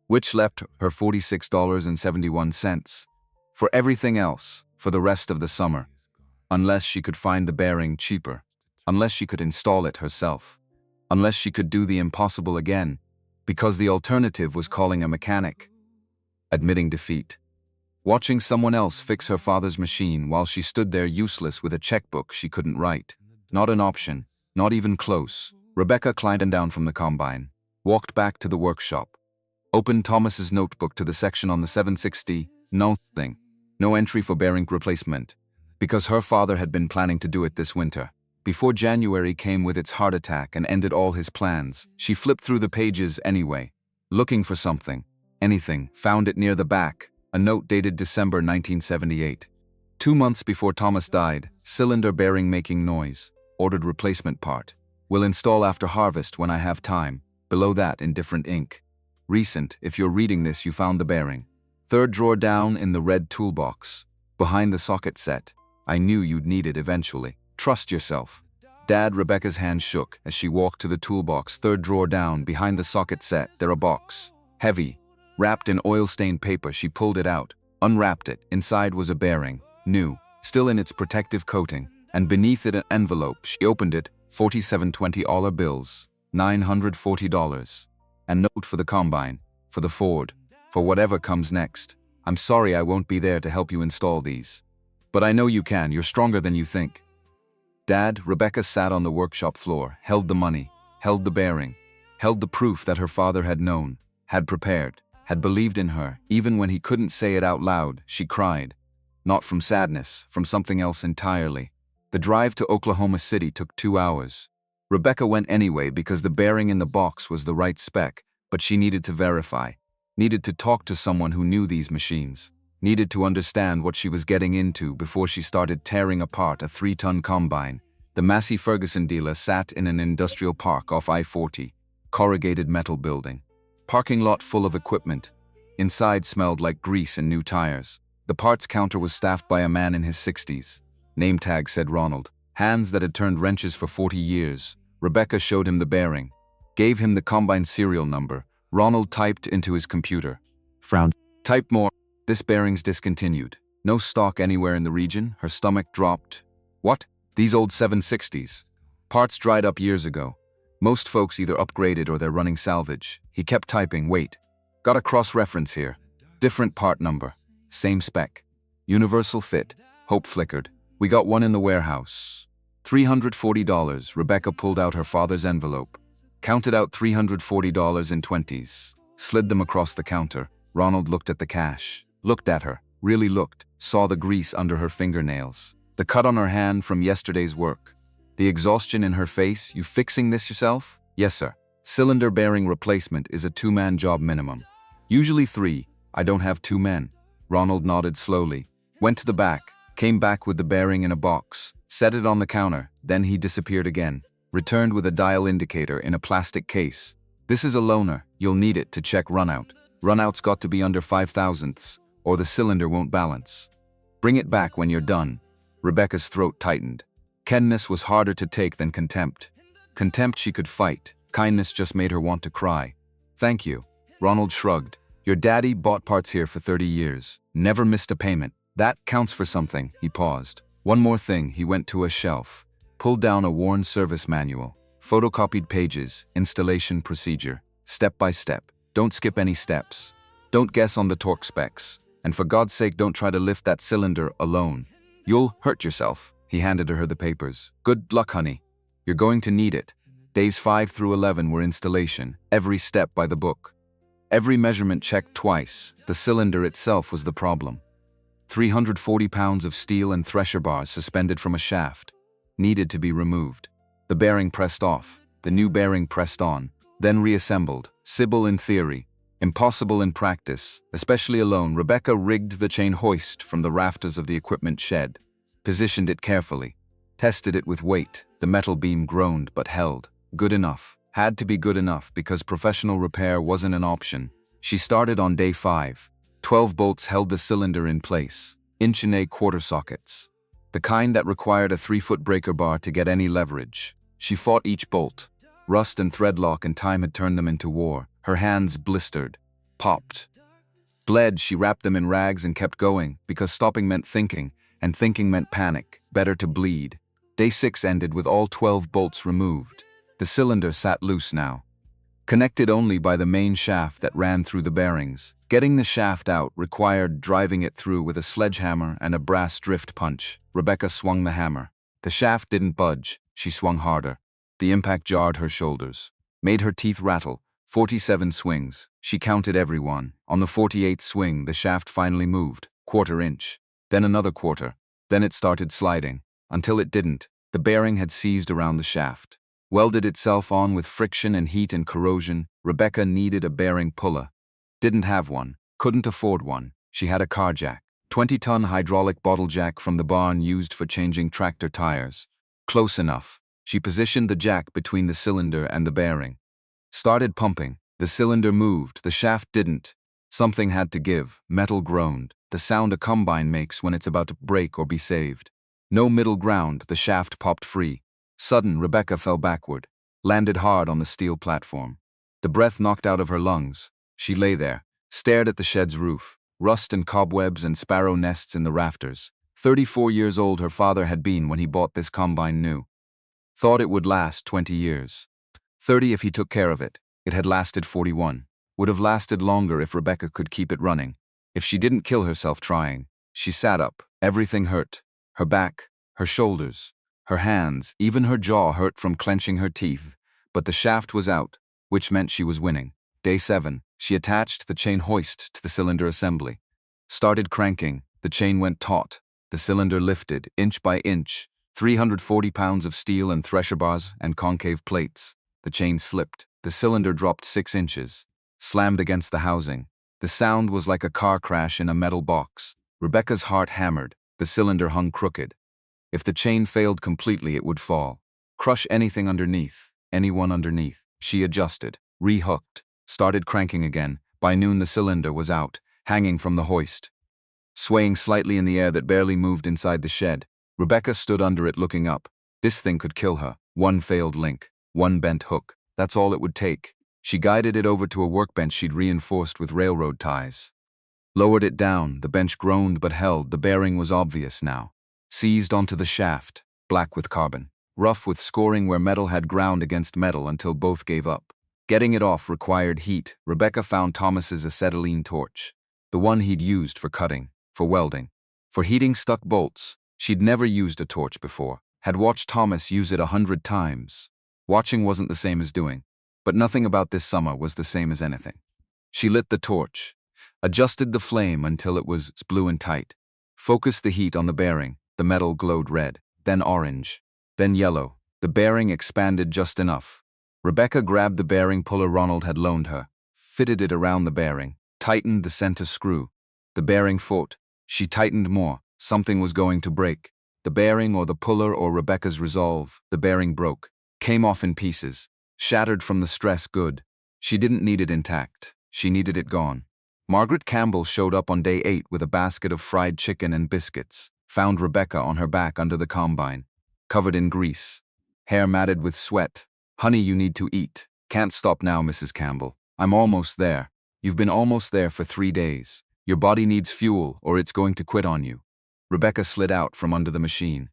which left her $46.71 for everything else for the rest of the summer, unless she could find the bearing cheaper, unless she could install it herself, unless she could do the impossible again, because the alternative was calling a mechanic. Admitting defeat. Watching someone else fix her father's machine while she stood there useless with a checkbook she couldn't write. Not an option, not even close. Rebecca climbed down from the combine, walked back to the workshop, opened Thomas's notebook to the section on the 760, nothing. No entry for bearing replacement, because her father had been planning to do it this winter. Before January came with its heart attack and ended all his plans, she flipped through the pages anyway, looking for something, anything, found it near the back, a note dated December 1978. 2 months before Thomas died, cylinder bearing making noise. Ordered replacement part. Will install after harvest when I have time. Below that in different ink. Recent, if you're reading this you found the bearing. 3rd drawer down in the red toolbox. Behind the socket set. I knew you'd need it eventually. Trust yourself. Dad, Rebecca's hand shook as she walked to the toolbox. 3rd drawer down behind the socket set. There a box. Heavy. Wrapped in oil-stained paper. She pulled it out. Unwrapped it. Inside was a bearing. New. Still in its protective coating. And beneath it an envelope. She opened it, $47.20 bills, $940. And note for the combine, for the Ford, for whatever comes next. I'm sorry I won't be there to help you install these. But I know you can, you're stronger than you think. Dad, Rebecca sat on the workshop floor, held the money, held the bearing, held the proof that her father had known, had prepared, had believed in her, even when he couldn't say it out loud. She cried. Not from sadness, from something else entirely. The drive to Oklahoma City took 2 hours. Rebecca went anyway because the bearing in the box was the right spec, but she needed to verify, needed to talk to someone who knew these machines, needed to understand what she was getting into before she started tearing apart a 3-ton combine. The Massey Ferguson dealer sat in an industrial park off I-40, corrugated metal building. Parking lot full of equipment. Inside smelled like grease and new tires. The parts counter was staffed by a man in his 60s. Name tag said Ronald. Hands that had turned wrenches for 40 years. Rebecca showed him the bearing. Gave him the combine serial number. Ronald typed into his computer. Frowned. Type more. This bearing's discontinued. No stock anywhere in the region. Her stomach dropped. What? These old 760s. Parts dried up years ago. Most folks either upgraded or they're running salvage. He kept typing. Wait. Got a cross-reference here. Different part number. Same spec. Universal fit. Hope flickered. We got one in the warehouse. $340. Rebecca pulled out her father's envelope. Counted out $340 in 20s. Slid them across the counter. Ronald looked at the cash. Looked at her. Really looked. Saw the grease under her fingernails. The cut on her hand from yesterday's work. The exhaustion in her face. You fixing this yourself? Yes, sir. Cylinder bearing replacement is a 2-man job minimum. Usually 3. I don't have 2 men. Ronald nodded slowly. Went to the back. Came back with the bearing in a box, set it on the counter, then he disappeared again. Returned with a dial indicator in a plastic case. This is a loaner. You'll need it to check runout. Runout's got to be under 5 thousandths, or the cylinder won't balance. Bring it back when you're done. Rebecca's throat tightened. Kindness was harder to take than contempt. Contempt she could fight. Kindness just made her want to cry. Thank you. Ronald shrugged. Your daddy bought parts here for 30 years. Never missed a payment. That counts for something. He paused. One more thing. He went to a shelf, pulled down a worn service manual, photocopied pages, installation procedure, step by step. Don't skip any steps. Don't guess on the torque specs. And for God's sake, don't try to lift that cylinder alone. You'll hurt yourself. He handed her the papers. Good luck, honey. You're going to need it. Days 5 through 11 were installation, every step by the book. Every measurement checked twice. The cylinder itself was the problem. 340 pounds of steel and thresher bars suspended from a shaft. Needed to be removed. The bearing pressed off. The new bearing pressed on. Then reassembled. Simple in theory. Impossible in practice. Especially alone, Rebecca rigged the chain hoist from the rafters of the equipment shed. Positioned it carefully. Tested it with weight. The metal beam groaned but held. Good enough. Had to be good enough because professional repair wasn't an option. She started on day 5. 12 bolts held the cylinder in place. 1.25-inch sockets. The kind that required a 3-foot breaker bar to get any leverage. She fought each bolt. Rust and thread lock and time had turned them into war. Her hands blistered. Popped. Bled. She wrapped them in rags and kept going, because stopping meant thinking, and thinking meant panic. Better to bleed. Day 6 ended with all 12 bolts removed. The cylinder sat loose now, connected only by the main shaft that ran through the bearings. Getting the shaft out required driving it through with a sledgehammer and a brass drift punch. Rebecca swung the hammer. The shaft didn't budge. She swung harder. The impact jarred her shoulders, made her teeth rattle. 47 swings. She counted every one. On the 48th swing, the shaft finally moved. 1/4 inch. Then another quarter. Then it started sliding. Until it didn't. The bearing had seized around the shaft. Welded itself on with friction and heat and corrosion. Rebecca needed a bearing puller. Didn't have one. Couldn't afford one. She had a car jack. 20-ton hydraulic bottle jack from the barn used for changing tractor tires. Close enough. She positioned the jack between the cylinder and the bearing. Started pumping. The cylinder moved. The shaft didn't. Something had to give. Metal groaned. The sound a combine makes when it's about to break or be saved. No middle ground. The shaft popped free. Sudden, Rebecca fell backward, landed hard on the steel platform. The breath knocked out of her lungs. She lay there, stared at the shed's roof, rust and cobwebs and sparrow nests in the rafters. 34 years old her father had been when he bought this combine new. Thought it would last 20 years. 30 if he took care of it. It had lasted 41. Would have lasted longer if Rebecca could keep it running. If she didn't kill herself trying. She sat up. Everything hurt. Her back, her shoulders. Her hands, even her jaw hurt from clenching her teeth, but the shaft was out, which meant she was winning. Day 7, she attached the chain hoist to the cylinder assembly. Started cranking, the chain went taut, the cylinder lifted, inch by inch, 340 pounds of steel and thresher bars and concave plates. The chain slipped, the cylinder dropped 6 inches, slammed against the housing. The sound was like a car crash in a metal box. Rebecca's heart hammered, the cylinder hung crooked. If the chain failed completely, it would fall. Crush anything underneath, anyone underneath. She adjusted, rehooked, started cranking again. By noon the cylinder was out, hanging from the hoist, swaying slightly in the air that barely moved inside the shed. Rebecca stood under it looking up. This thing could kill her. One failed link, one bent hook. That's all it would take. She guided it over to a workbench she'd reinforced with railroad ties. Lowered it down. The bench groaned but held. The bearing was obvious now. Seized onto the shaft, black with carbon, rough with scoring where metal had ground against metal until both gave up. Getting it off required heat. Rebecca found Thomas's acetylene torch, the one he'd used for cutting, for welding, for heating stuck bolts. She'd never used a torch before, had watched Thomas use it 100 times. Watching wasn't the same as doing, but nothing about this summer was the same as anything. She lit the torch, adjusted the flame until it was blue and tight, focused the heat on the bearing. The metal glowed red, then orange, then yellow. The bearing expanded just enough. Rebecca grabbed the bearing puller Ronald had loaned her, fitted it around the bearing, tightened the center screw. The bearing fought. She tightened more. Something was going to break. The bearing or the puller or Rebecca's resolve. The bearing broke, came off in pieces, shattered from the stress. Good. She didn't need it intact. She needed it gone. Margaret Campbell showed up on day 8 with a basket of fried chicken and biscuits, found Rebecca on her back under the combine, covered in grease, hair matted with sweat. "Honey, you need to eat. Can't stop now, Mrs. Campbell. I'm almost there. You've been almost there for 3 days. Your body needs fuel or it's going to quit on you." Rebecca slid out from under the machine.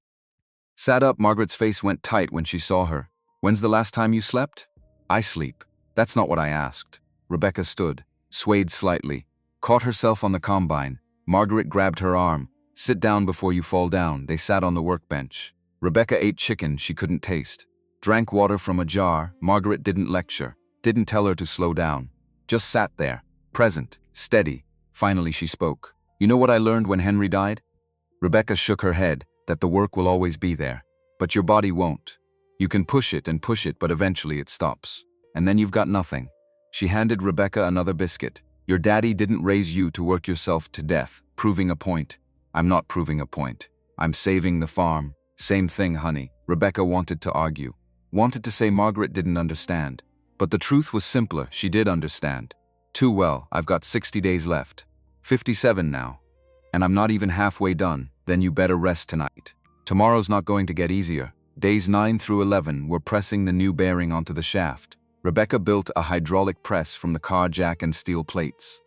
Sat up. Margaret's face went tight when she saw her. "When's the last time you slept?" "I sleep. That's not what I asked." Rebecca stood, swayed slightly, caught herself on the combine. Margaret grabbed her arm. "Sit down before you fall down." They sat on the workbench. Rebecca ate chicken she couldn't taste, drank water from a jar. Margaret didn't lecture, didn't tell her to slow down. Just sat there, present, steady. Finally she spoke. "You know what I learned when Henry died?" Rebecca shook her head, "That the work will always be there. But your body won't. You can push it, but eventually it stops. And then you've got nothing." She handed Rebecca another biscuit. "Your daddy didn't raise you to work yourself to death, proving a point." "I'm not proving a point. I'm saving the farm." "Same thing, honey." Rebecca wanted to argue, wanted to say Margaret didn't understand. But the truth was simpler. She did understand. "Too well. I've got 60 days left. 57 now. And I'm not even halfway done. Then you better rest tonight. Tomorrow's not going to get easier." Days 9 through 11 were pressing the new bearing onto the shaft. Rebecca built a hydraulic press from the car jack and steel plates.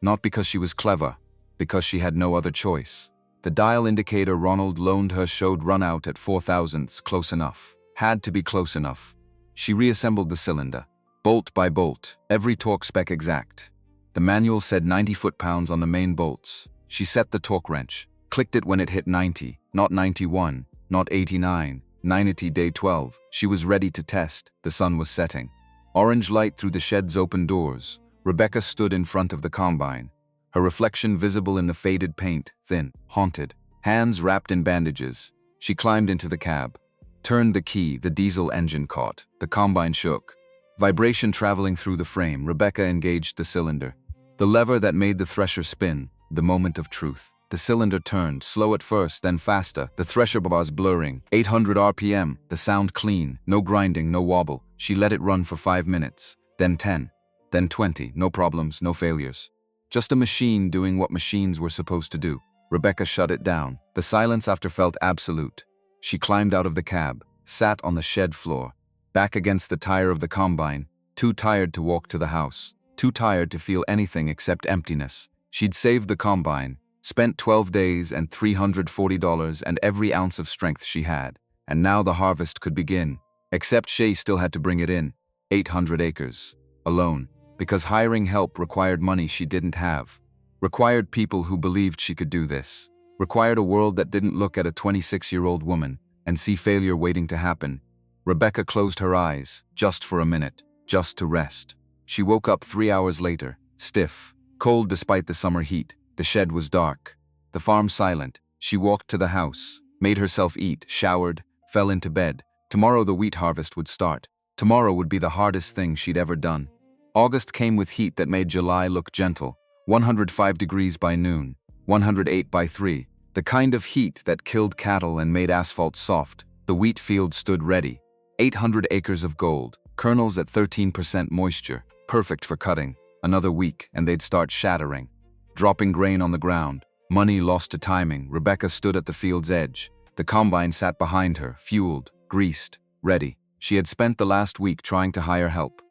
Not because she was clever, because she had no other choice. The dial indicator Ronald loaned her showed run out at 4 thousandths, close enough. Had to be close enough. She reassembled the cylinder, bolt by bolt, every torque spec exact. The manual said 90 foot-pounds on the main bolts. She set the torque wrench, clicked it when it hit 90, not 91, not 89, 90. Day 12, she was ready to test. The sun was setting. Orange light through the shed's open doors. Rebecca stood in front of the combine, her reflection visible in the faded paint, thin, haunted, hands wrapped in bandages. She climbed into the cab, turned the key. The diesel engine caught. The combine shook. Vibration traveling through the frame. Rebecca engaged the cylinder, the lever that made the thresher spin. The moment of truth. The cylinder turned, slow at first, then faster. The thresher bars blurring. 800 RPM. The sound clean. No grinding, no wobble. She let it run for 5 minutes. Then 10. Then 20. No problems, no failures. Just a machine doing what machines were supposed to do. Rebecca shut it down. The silence after felt absolute. She climbed out of the cab, sat on the shed floor, back against the tire of the combine, too tired to walk to the house, too tired to feel anything except emptiness. She'd saved the combine, spent 12 days and $340 and every ounce of strength she had, and now the harvest could begin. Except Shay still had to bring it in. 800 acres. Alone. Because hiring help required money she didn't have. Required people who believed she could do this. Required a world that didn't look at a 26-year-old woman and see failure waiting to happen. Rebecca closed her eyes, just for a minute, just to rest. She woke up 3 hours later, stiff, cold despite the summer heat. The shed was dark, the farm silent. She walked to the house, made herself eat, showered, fell into bed. Tomorrow the wheat harvest would start. Tomorrow would be the hardest thing she'd ever done. August came with heat that made July look gentle. 105 degrees by noon, 108 by 3. The kind of heat that killed cattle and made asphalt soft. The wheat field stood ready. 800 acres of gold, kernels at 13% moisture, perfect for cutting. Another week and they'd start shattering, dropping grain on the ground. Money lost to timing. Rebecca stood at the field's edge. The combine sat behind her, fueled, greased, ready. She had spent the last week trying to hire help.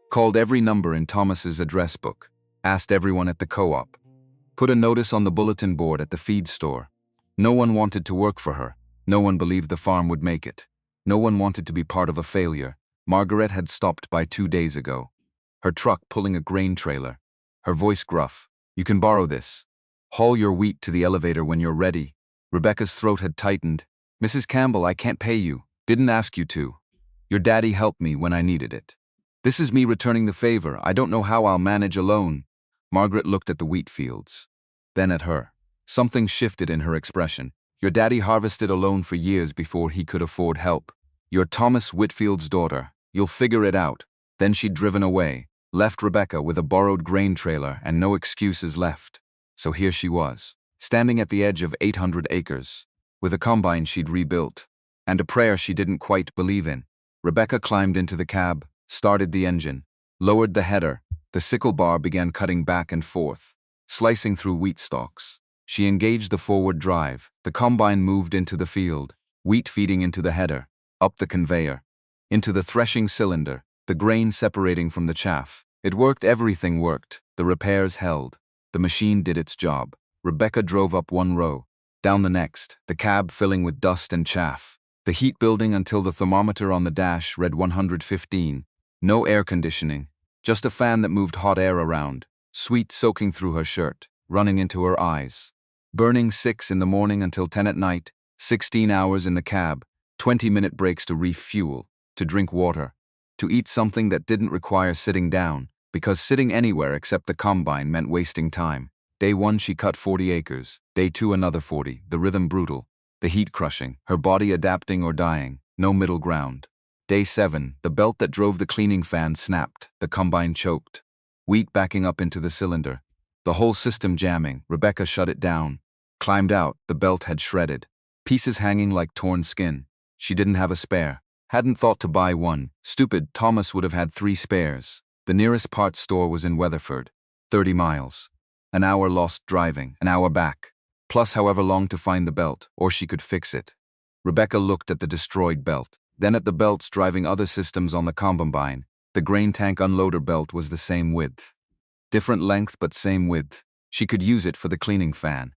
Called every number in Thomas's address book. Asked everyone at the co-op. Put a notice on the bulletin board at the feed store. No one wanted to work for her. No one believed the farm would make it. No one wanted to be part of a failure. Margaret had stopped by 2 days ago. Her truck pulling a grain trailer. Her voice gruff. "You can borrow this. Haul your wheat to the elevator when you're ready." Rebecca's throat had tightened. "Mrs. Campbell, I can't pay you. Didn't ask you to. Your daddy helped me when I needed it. This is me returning the favor. I don't know how I'll manage alone." Margaret looked at the wheat fields, then at her. Something shifted in her expression. "Your daddy harvested alone for years before he could afford help. You're Thomas Whitfield's daughter. You'll figure it out." Then she'd driven away, left Rebecca with a borrowed grain trailer and no excuses left. So here she was, standing at the edge of 800 acres, with a combine she'd rebuilt, and a prayer she didn't quite believe in. Rebecca climbed into the cab, started the engine, Lowered the header. The sickle bar began cutting back and forth, slicing through wheat stalks. She engaged the forward drive. The combine moved into the field, wheat feeding into the header, up the conveyor, into the threshing cylinder, the grain separating from the chaff. It worked, everything worked. The repairs held. The machine did its job. Rebecca drove up one row, down the next, the cab filling with dust and chaff. The heat building until the thermometer on the dash read 115. No air conditioning, just a fan that moved hot air around, sweat soaking through her shirt, running into her eyes. Burning 6 in the morning until 10 at night, 16 hours in the cab, 20-minute breaks to refuel, to drink water, to eat something that didn't require sitting down, because sitting anywhere except the combine meant wasting time. Day 1 she cut 40 acres, day 2 another 40, the rhythm brutal, the heat crushing, her body adapting or dying, no middle ground. Day 7, the belt that drove the cleaning fan snapped, the combine choked. Wheat backing up into the cylinder. The whole system jamming. Rebecca shut it down. Climbed out, the belt had shredded. Pieces hanging like torn skin. She didn't have a spare. Hadn't thought to buy one. Stupid, Thomas would have had 3 spares. The nearest parts store was in Weatherford. 30 miles. An hour lost driving, an hour back. Plus however long to find the belt, or she could fix it. Rebecca looked at the destroyed belt, then at the belts driving other systems on the combine. The grain tank unloader belt was the same width. Different length but same width. She could use it for the cleaning fan.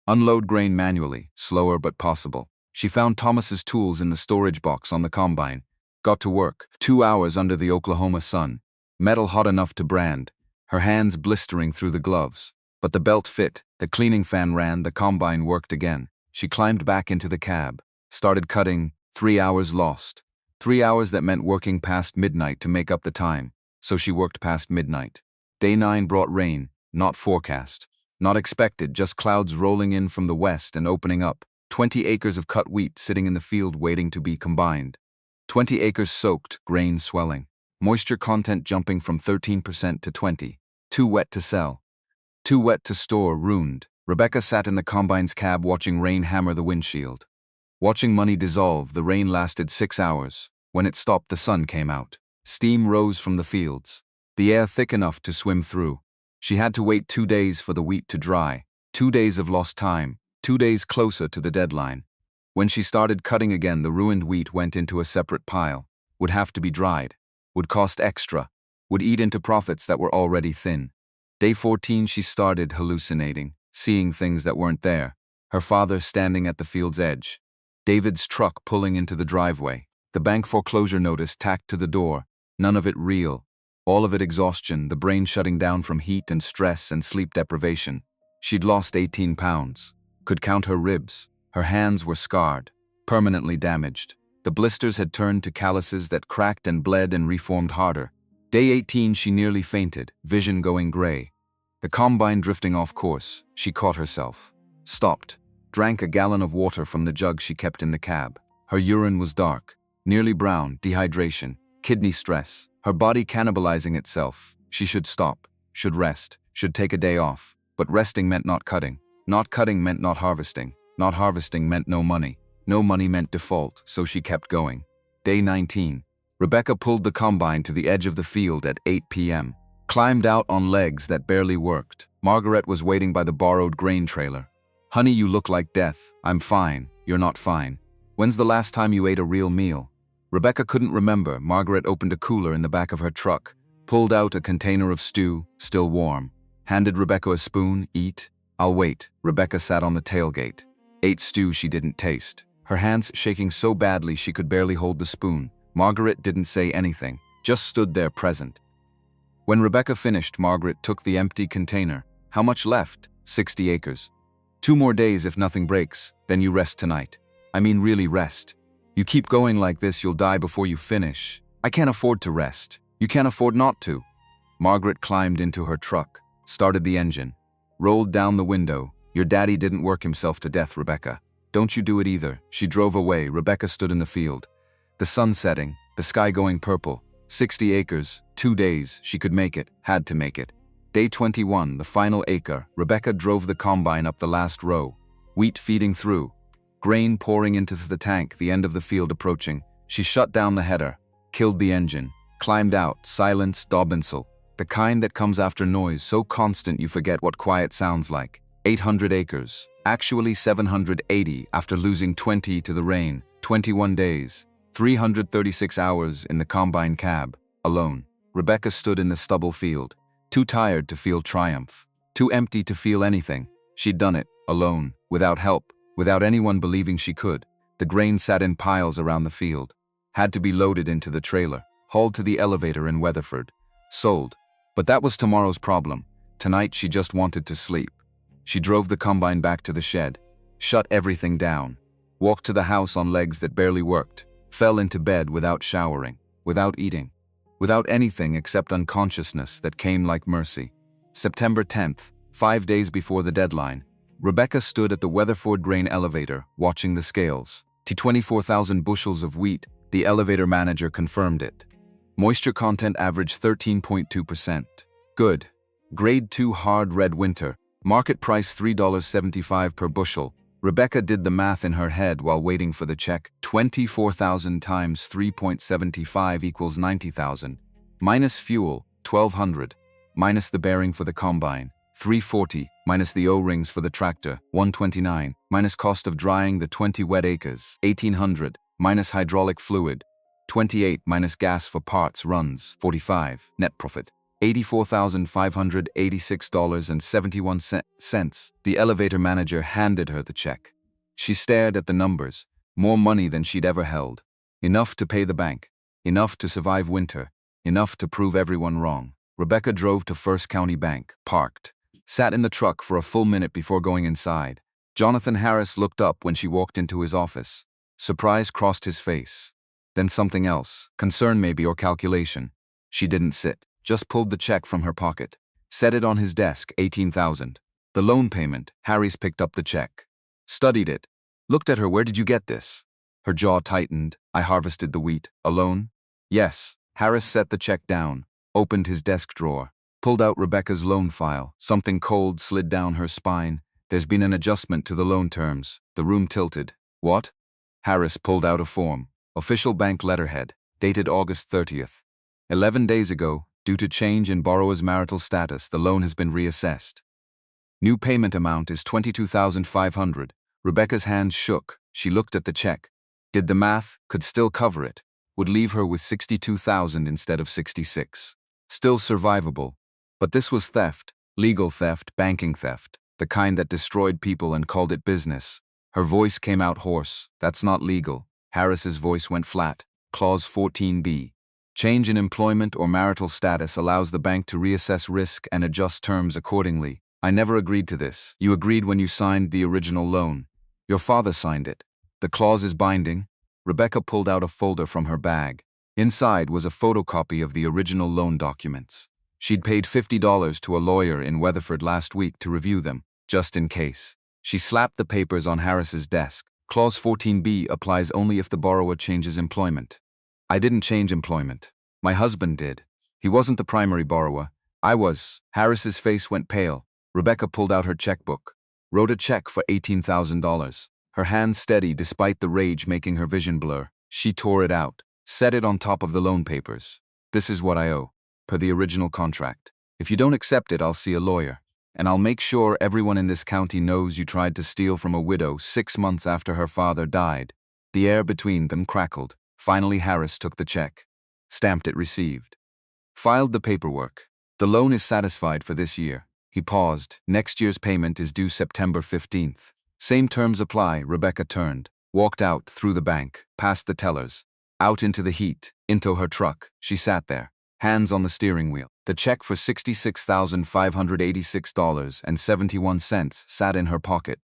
Unload grain manually, slower but possible. She found Thomas's tools in the storage box on the combine. Got to work, 2 hours under the Oklahoma sun. Metal hot enough to brand. Her hands blistering through the gloves. But the belt fit, the cleaning fan ran, the combine worked again. She climbed back into the cab. Started cutting. 3 hours lost. 3 hours that meant working past midnight to make up the time. So she worked past midnight. Day 9 brought rain, not forecast. Not expected, just clouds rolling in from the west and opening up. 20 acres of cut wheat sitting in the field waiting to be combined. 20 acres soaked, grain swelling. Moisture content jumping from 13% to 20. Too wet to sell. Too wet to store, ruined. Rebecca sat in the combine's cab watching rain hammer the windshield. Watching money dissolve. The rain lasted 6 hours. When it stopped, the sun came out. Steam rose from the fields. The air thick enough to swim through. She had to wait 2 days for the wheat to dry. 2 days of lost time. 2 days closer to the deadline. When she started cutting again, the ruined wheat went into a separate pile. Would have to be dried. Would cost extra. Would eat into profits that were already thin. Day 14 she started hallucinating, seeing things that weren't there. Her father standing at the field's edge. David's truck pulling into the driveway. The bank foreclosure notice tacked to the door. None of it real. All of it exhaustion, the brain shutting down from heat and stress and sleep deprivation. She'd lost 18 pounds. Could count her ribs. Her hands were scarred, permanently damaged. The blisters had turned to calluses that cracked and bled and reformed harder. Day 18 she nearly fainted, vision going gray. The combine drifting off course. She caught herself. Stopped. Drank a gallon of water from the jug she kept in the cab. Her urine was dark, nearly brown, dehydration, kidney stress, her body cannibalizing itself. She should stop, should rest, should take a day off. But resting meant not cutting. Not cutting meant not harvesting. Not harvesting meant no money. No money meant default, so she kept going. Day 19. Rebecca pulled the combine to the edge of the field at 8 p.m. Climbed out on legs that barely worked. Margaret was waiting by the borrowed grain trailer. Honey, you look like death. I'm fine. You're not fine. When's the last time you ate a real meal? Rebecca couldn't remember. Margaret opened a cooler in the back of her truck, pulled out a container of stew, still warm. Handed Rebecca a spoon. Eat. I'll wait. Rebecca sat on the tailgate. Ate stew she didn't taste. Her hands shaking so badly she could barely hold the spoon. Margaret didn't say anything, just stood there present. When Rebecca finished, Margaret took the empty container. How much left? 60 acres. 2 more days if nothing breaks, then you rest tonight. I mean really rest. You keep going like this, you'll die before you finish. I can't afford to rest. You can't afford not to. Margaret climbed into her truck, started the engine, rolled down the window. Your daddy didn't work himself to death, Rebecca. Don't you do it either. She drove away. Rebecca stood in the field. The sun setting, the sky going purple. 60 acres, 2 days, she could make it, had to make it. Day 21, the final acre, Rebecca drove the combine up the last row. Wheat feeding through. Grain pouring into the tank, the end of the field approaching. She shut down the header, killed the engine, climbed out, silence, Dobinsel. The kind that comes after noise so constant you forget what quiet sounds like. 800 acres, actually 780 after losing 20 to the rain, 21 days, 336 hours in the combine cab, alone. Rebecca stood in the stubble field, too tired to feel triumph, too empty to feel anything. She'd done it, alone, without help, without anyone believing she could. The grain sat in piles around the field, had to be loaded into the trailer, hauled to the elevator in Weatherford, sold. But that was tomorrow's problem. Tonight she just wanted to sleep. She drove the combine back to the shed, shut everything down, walked to the house on legs that barely worked, fell into bed without showering, without eating, without anything except unconsciousness that came like mercy. September 10th, 5 days before the deadline, Rebecca stood at the Weatherford grain elevator, watching the scales. 24,000 bushels of wheat, the elevator manager confirmed it. Moisture content averaged 13.2%. Good. Grade 2 hard red winter. Market price $3.75 per bushel. Rebecca did the math in her head while waiting for the check. 24,000 times 3.75 equals 90,000. Minus fuel, 1,200. Minus the bearing for the combine, 340. Minus the O-rings for the tractor, 129. Minus cost of drying the 20 wet acres, 1,800. Minus hydraulic fluid, 28. Minus gas for parts runs, 45. Net profit, $84,586.71. The elevator manager handed her the check. She stared at the numbers, more money than she'd ever held. Enough to pay the bank, enough to survive winter, enough to prove everyone wrong. Rebecca drove to First County Bank, parked, sat in the truck for a full minute before going inside. Jonathan Harris looked up when she walked into his office. Surprise crossed his face. Then something else, concern maybe or calculation. She didn't sit, just pulled the check from her pocket, set it on his desk, 18,000. The loan payment. Harris picked up the check, studied it, looked at her. Where did you get this? Her jaw tightened. I harvested the wheat, alone? Yes. Harris set the check down, opened his desk drawer, pulled out Rebecca's loan file. Something cold slid down her spine. There's been an adjustment to the loan terms. The room tilted. What? Harris pulled out a form. Official bank letterhead, dated August 30th. 11 days ago, due to change in borrower's marital status, the loan has been reassessed. New payment amount is $22,500. Rebecca's hands shook. She looked at the check. Did the math, could still cover it. Would leave her with $62,000 instead of $66,000. Still survivable. But this was theft. Legal theft, banking theft. The kind that destroyed people and called it business. Her voice came out hoarse. That's not legal. Harris's voice went flat. Clause 14b. Change in employment or marital status allows the bank to reassess risk and adjust terms accordingly. I never agreed to this. You agreed when you signed the original loan. Your father signed it. The clause is binding. Rebecca pulled out a folder from her bag. Inside was a photocopy of the original loan documents. She'd paid $50 to a lawyer in Weatherford last week to review them, just in case. She slapped the papers on Harris's desk. Clause 14b applies only if the borrower changes employment. I didn't change employment. My husband did. He wasn't the primary borrower. I was. Harris's face went pale. Rebecca pulled out her checkbook, wrote a check for $18,000. Her hand steady despite the rage making her vision blur. She tore it out, set it on top of the loan papers. This is what I owe, per the original contract. If you don't accept it, I'll see a lawyer. And I'll make sure everyone in this county knows you tried to steal from a widow 6 months after her father died. The air between them crackled. Finally, Harris took the check, stamped it received, filed the paperwork. The loan is satisfied for this year. He paused. Next year's payment is due September 15th. Same terms apply. Rebecca turned, walked out through the bank, past the tellers, out into the heat, into her truck. She sat there, hands on the steering wheel. The check for $66,586.71 sat in her pocket.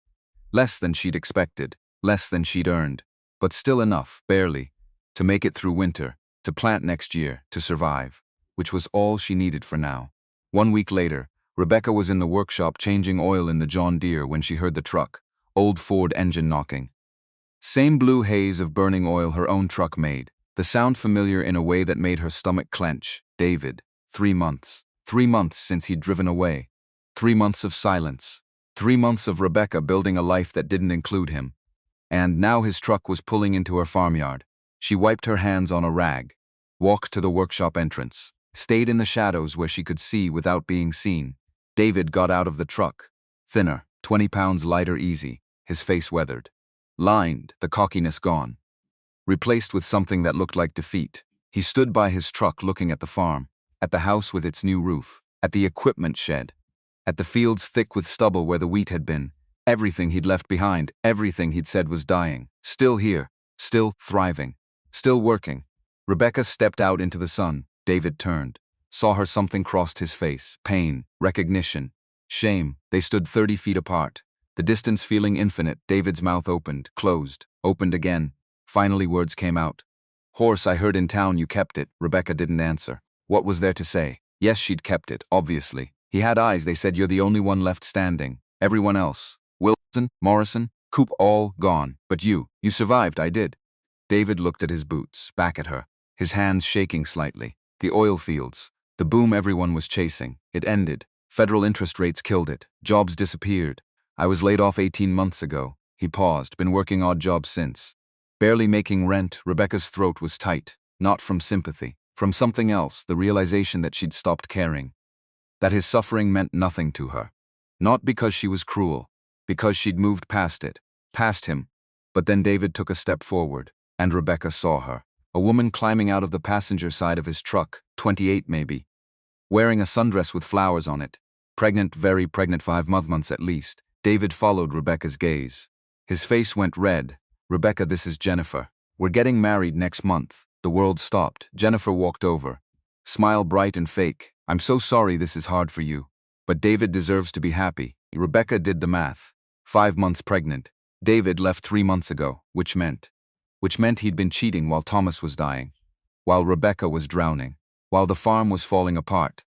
Less than she'd expected, less than she'd earned, but still enough, barely, to make it through winter, to plant next year, to survive, which was all she needed for now. 1 week later, Rebecca was in the workshop changing oil in the John Deere when she heard the truck, old Ford engine knocking. Same blue haze of burning oil her own truck made, the sound familiar in a way that made her stomach clench. David. 3 months. 3 months since he'd driven away. 3 months of silence. 3 months of Rebecca building a life that didn't include him. And now his truck was pulling into her farmyard. She wiped her hands on a rag. walked to the workshop entrance, stayed in the shadows where she could see without being seen. David got out of the truck. Thinner, 20 pounds lighter easy, his face weathered. Lined, the cockiness gone. Replaced with something that looked like defeat. He stood by his truck looking at the farm, at the house with its new roof, at the equipment shed, at the fields thick with stubble where the wheat had been. Everything he'd left behind, everything he'd said was dying. Still here, still thriving, still working. Rebecca stepped out into the sun. David turned, saw her. Something crossed his face. Pain, recognition, shame. They stood 30 feet apart, the distance feeling infinite. David's mouth opened, closed, opened again. Finally words came out. "Horse I heard in town you kept it." Rebecca didn't answer. What was there to say? Yes, she'd kept it, obviously. He had eyes. They said, "You're the only one left standing. Everyone else, Wilson, Morrison, Coop, all gone. But you survived." "I did." David looked at his boots, back at her, his hands shaking slightly. The oil fields, the boom everyone was chasing. It ended. Federal interest rates killed it. Jobs disappeared. "I was laid off 18 months ago." He paused, been working odd jobs since. Barely making rent. Rebecca's throat was tight, not from sympathy, from something else, the realization that she'd stopped caring. That his suffering meant nothing to her. Not because she was cruel, because she'd moved past it, past him. But then David took a step forward, and Rebecca saw her. A woman climbing out of the passenger side of his truck, 28 maybe, wearing a sundress with flowers on it. Pregnant, very pregnant, 5 months at least. David followed Rebecca's gaze. His face went red. "Rebecca, this is Jennifer. We're getting married next month." The world stopped. Jennifer walked over. Smile bright and fake. "I'm so sorry this is hard for you. But David deserves to be happy." Rebecca did the math. 5 months pregnant. David left 3 months ago, which meant he'd been cheating while Thomas was dying, while Rebecca was drowning, while the farm was falling apart.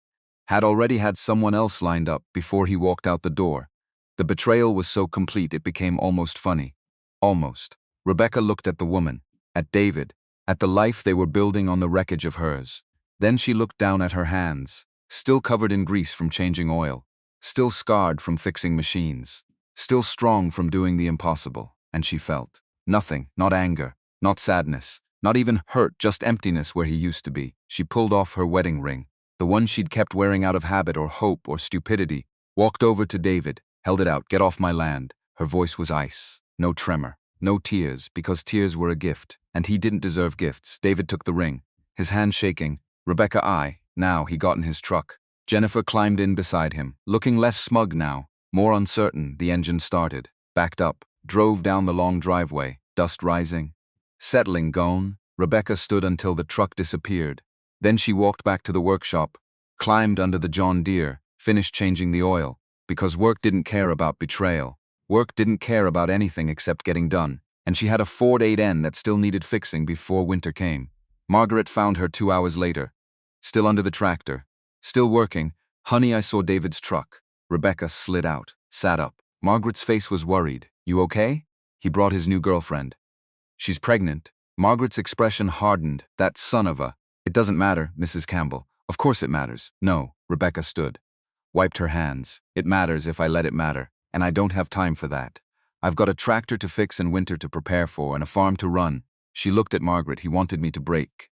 Had already had someone else lined up before he walked out the door. The betrayal was so complete it became almost funny. Almost. Rebecca looked at the woman, at David, at the life they were building on the wreckage of hers. Then she looked down at her hands, still covered in grease from changing oil, still scarred from fixing machines, still strong from doing the impossible, and she felt nothing, not anger, not sadness, not even hurt, just emptiness where he used to be. She pulled off her wedding ring, the one she'd kept wearing out of habit or hope or stupidity, walked over to David, held it out. "Get off my land." Her voice was ice, no tremor, no tears, because tears were a gift, and he didn't deserve gifts. David took the ring, his hand shaking. "Rebecca, Now he got in his truck. Jennifer climbed in beside him, looking less smug now, more uncertain. The engine started, backed up, drove down the long driveway, dust rising. Settling, gone. Rebecca stood until the truck disappeared. Then she walked back to the workshop, climbed under the John Deere, finished changing the oil, because work didn't care about betrayal. Work didn't care about anything except getting done, and she had a Ford 8N that still needed fixing before winter came. Margaret found her 2 hours later, still under the tractor, still working. "Honey, I saw David's truck." Rebecca slid out, sat up. Margaret's face was worried. "You okay?" He brought his new girlfriend. "She's pregnant." Margaret's expression hardened. "That son of a..." "It doesn't matter, Mrs. Campbell." "Of course it matters." "No." Rebecca stood, wiped her hands. "It matters if I let it matter, and I don't have time for that. I've got a tractor to fix and winter to prepare for and a farm to run." She looked at Margaret. "He wanted me to break,